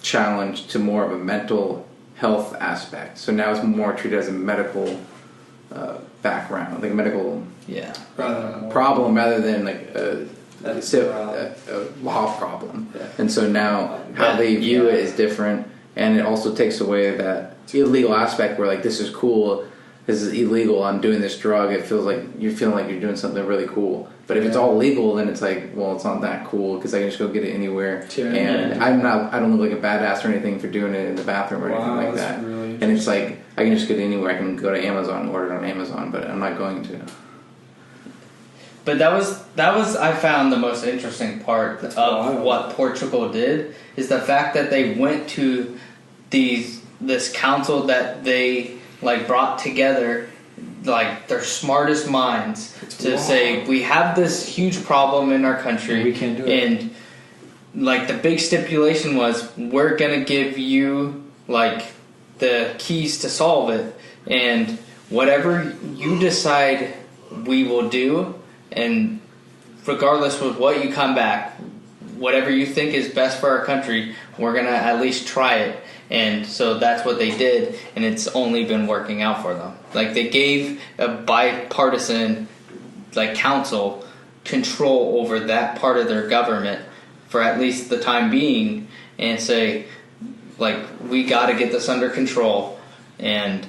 challenge to more of a mental health aspect. So now it's more treated as a medical background, like a medical problem rather than like a law problem. Yeah. And so now how they view it is different, and it also takes away that illegal aspect where like, this is cool, this is illegal, I'm doing this drug, it feels like you're feeling like you're doing something really cool. But if it's all legal, then it's like, well, it's not that cool because I can just go get it anywhere. And I don't look like a badass or anything for doing it in the bathroom or anything like that. Really, and it's like, I can just get it anywhere. I can go to Amazon and order it on Amazon, but I'm not going to. But that was I found the most interesting part of what Portugal did is the fact that they went to this council that they like brought together, like their smartest minds to say, we have this huge problem in our country, and we can't do it. And like the big stipulation was, we're gonna give you like the keys to solve it, and whatever you decide we will do, and regardless of what you come back, whatever you think is best for our country, we're gonna at least try it. And so that's what they did, and it's only been working out for them. Like they gave a bipartisan like council control over that part of their government for at least the time being, and say, like, we got to get this under control, and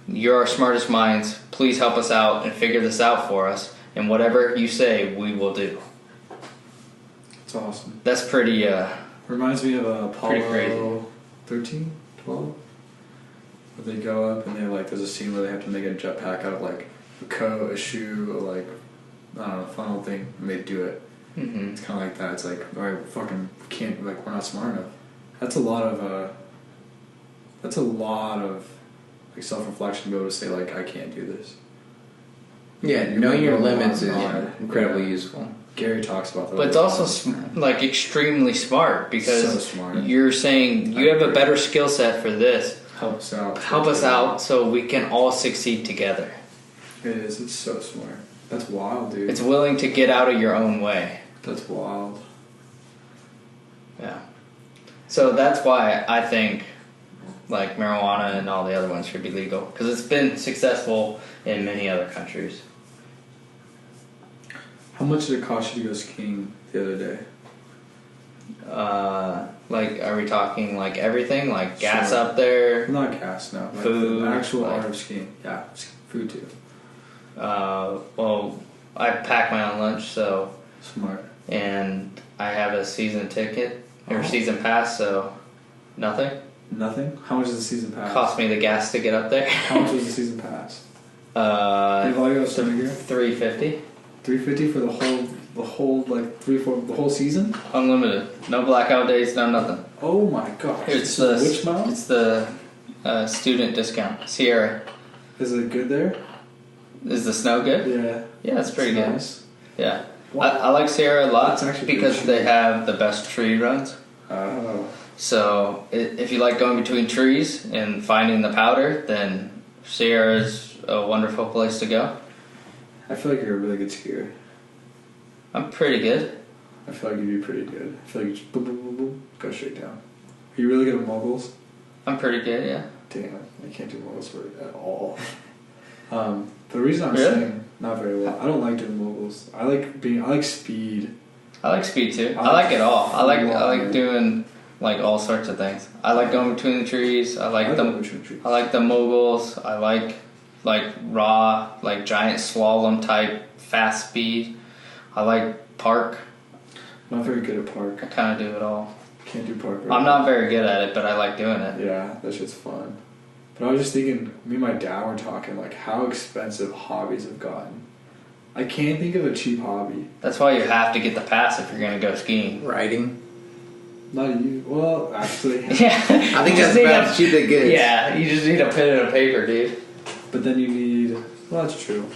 you're our smartest minds, please help us out and figure this out for us, and whatever you say, we will do. It's awesome. That's pretty reminds me of Apollo 13, 12, where they go up and they like, there's a scene where they have to make a jetpack out of like a coat, a shoe, or like, I don't know, funnel thing, and they do it. Mm-hmm. It's kind of like that. It's like, all right, fucking can't, like, we're not smart enough. That's a lot of like self-reflection to be able to say like, I can't do this. Yeah, knowing your limits is incredibly useful. Gary talks about that. But it's also like extremely smart, because so smart. You're saying you have a better skill set for this. Help us out. Help us out so we can all succeed together. It is. It's so smart. That's wild, dude. It's willing to get out of your own way. That's wild. Yeah. So that's why I think like marijuana and all the other ones should be legal, because it's been successful in many other countries. How much did it cost you to go skiing the other day? Like, are we talking like everything, like gas up there? Not gas, no. Like food, the actual like, art of skiing. Yeah, food too. Well, I pack my own lunch, so smart. And I have a season ticket or season pass, so nothing. Nothing? How much is the season pass? Cost me the gas to get up there. How much was the season pass? $350. $350 for the whole the whole the whole season? Unlimited. No blackout days, no nothing. Oh my gosh! It's the which mile? It's the student discount. Sierra. Is it good there? Is the snow good? Yeah. Yeah, it's pretty good. Nice. Yeah. Wow. I like Sierra a lot It's actually because pretty they cheap. have the best tree runs. Oh. So if you like going between trees and finding the powder, then Sierra is a wonderful place to go. I feel like you're a really good skier. I'm pretty good. I feel like you'd be pretty good. I feel like you just boom, boom, boom, boom, go straight down. Are you really good at moguls? I'm pretty good, yeah. Damn, I can't do moguls at all. The reason I'm Really? saying not very well. I don't like doing moguls. I like speed. I like speed too. I I like it all. I like like doing like all sorts of things. I like going between the trees. I like the I like the moguls. I like raw, like giant slalom type fast speed. I like park. Not very good at I park. kind of do it all. Can't do park. I'm not very good at it, but I like doing it. Yeah, that shit's fun. But I was just thinking, me and my dad were talking like how expensive hobbies have gotten. I can't think of a cheap hobby. That's why you have to get the pass if you're going to go skiing. Riding. Not you. Well, actually. Yeah, I think that's about as cheap as it gets. Yeah, you just need a pen and a paper, dude. But then you need. Well, that's true.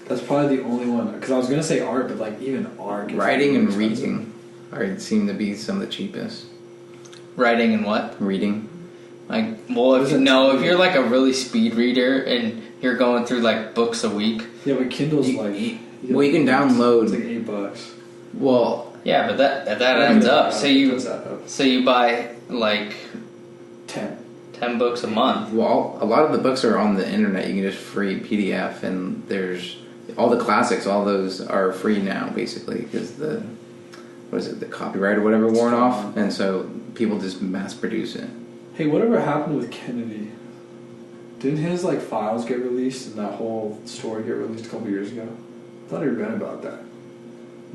That's probably the only one. Because I was gonna say art, but like even art. gets Writing and really expensive. reading seem to be some of the cheapest. Writing and what? Reading. Like, well, if you're like a really speed reader and you're going through like books a week. Yeah, but Kindle's You- like. you- well, you can download- It's like $8. Well, Yeah, but that adds up. So you Does that up? buy like 10. 10 books a month. well, a lot of the books are on the internet. You can just free PDF, and there's all the classics. All those are free now, basically, because the copyright or whatever worn off, and so people just mass produce it. Hey, whatever happened with Kennedy? Didn't his like files get released and that whole story get released a couple years ago? I thought I read about that.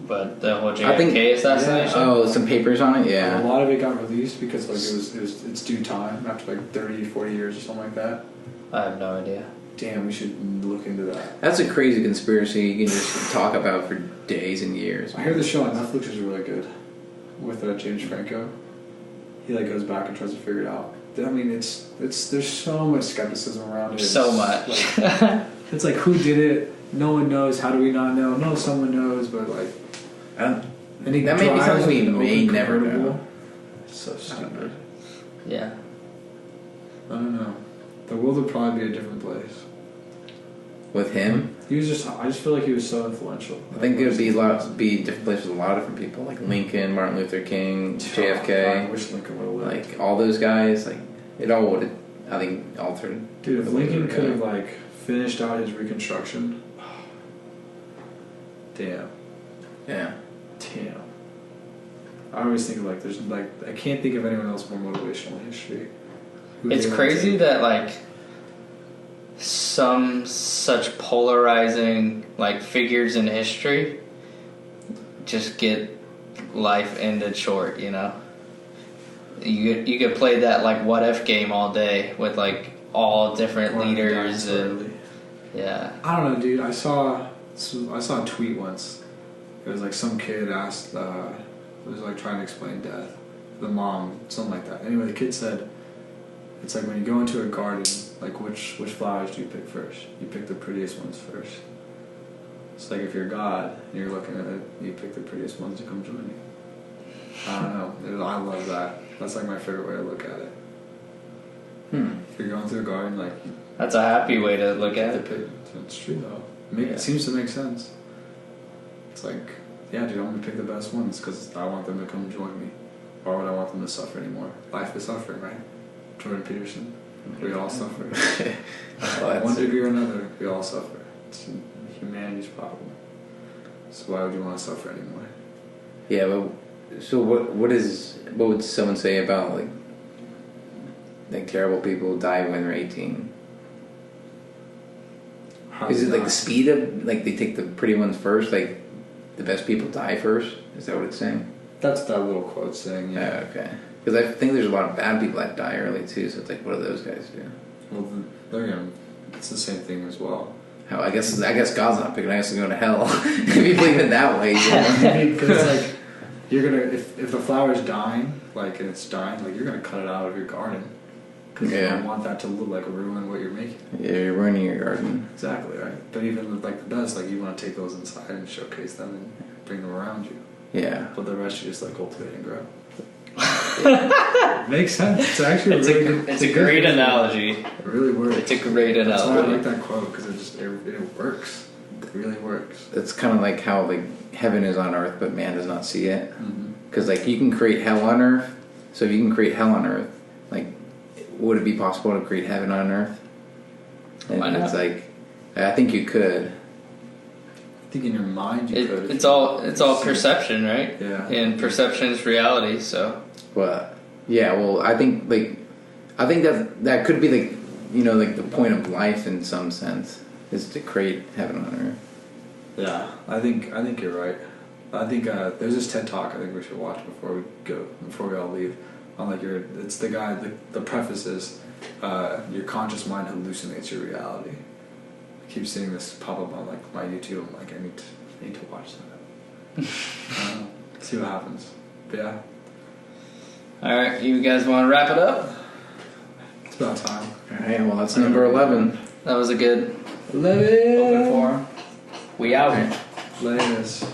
But the whole I think- JFK assassination. Oh, some papers on it, A yeah. lot of it got released because like it's due time after like 30, 40 years or something like that. I have no idea. Damn, we should look into that. That's a crazy conspiracy you can just talk about for days and years. I hear the show on Netflix is really good with James Franco. He like goes back and tries to figure it out. I mean, it's there's so much skepticism around it. So It's much. Like, it's like who did it? No one knows. How do we not know? No, someone knows, but like. And he That may be drives something we like an may open never convertible. know. It's so stupid. Yeah. I don't know. The world would probably be a different place. With him, He was just. I just feel like he was so influential. I think it would be a different place with a lot of different people, like Lincoln, Martin Luther King, I JFK, wish Lincoln would have lived. like all those guys. Like it all would, I think, altered. Dude, if the way Lincoln we were could have going. like finished out his Reconstruction. Damn. Yeah. Damn. I always think like there's like I can't think of anyone else more motivational in history. Who It's they would crazy take. that like some such polarizing like figures in history just get life ended short, you know. You could play that like what if game all day with like all different Or leaders died and early. yeah. I don't know, dude. I saw a tweet once. It was like some kid asked, was like trying to explain death. The mom, something like that. Anyway, the kid said, it's like when you go into a garden, like which flowers do you pick first? You pick the prettiest ones first. It's like if you're God and you're looking at it, you pick the prettiest ones to come join you. I don't know. I love that. That's like my favorite way to look at it. If you're going through a garden, like That's a happy way to look at the it. pit. It's true though. Yeah. It seems to make sense. It's like, yeah, dude, I'm gonna pick the best ones because I want them to come join me. Why would I want them to suffer anymore? Life is suffering, right? Jordan Peterson. We all suffer. One degree or another, we all suffer. It's humanity's problem. So why would you want to suffer anymore? Yeah, but so what would someone say about like terrible people who die when they're 18? Is it like the speed of like they take the pretty ones first, like the best people die first? Is that what it's saying? That's that little quote saying, yeah. Oh, okay. Because I think there's a lot of bad people that die early too. So it's like, what do those guys do? Well, they're gonna. It's the same thing as well. hell. I guess God's not picking us to go to hell. If you believe it that way, you know? Because it's like you're gonna if the flower's dying, like and it's dying, like you're gonna cut it out of your garden because you don't want that to look like ruin what you're making. Yeah, you're ruining your garden. Exactly right. But even with like the dust, like you want to take those inside and showcase them and bring them around you. Yeah. But the rest you just like cultivate and grow. Makes sense. It's actually It's a great analogy. It really works. It's a great That's why I analogy. like that quote because it works. It really works. It's kind of like how like heaven is on earth, but man does not see it. Mm-hmm. Because like you can create hell on earth. So if you can create hell on earth, like would it be possible to create heaven on earth? And Why not? it's like I think you could. I think in your mind you could. It's all perception, right? Yeah. And perception is reality. So But yeah, well, I think that could be like like the point of life in some sense is to create heaven on earth. Yeah, I think you're right. I think there's this TED Talk I think we should watch before we all leave. On like it's the guy. The preface is your conscious mind hallucinates your reality. I keep seeing this pop up on like my YouTube. I'm like I need to watch that. See what happens. But yeah, all right, you guys want to wrap it up? it's about time. All right, well that's number 11. That was a good 11. open forum. We out. Okay. Latest.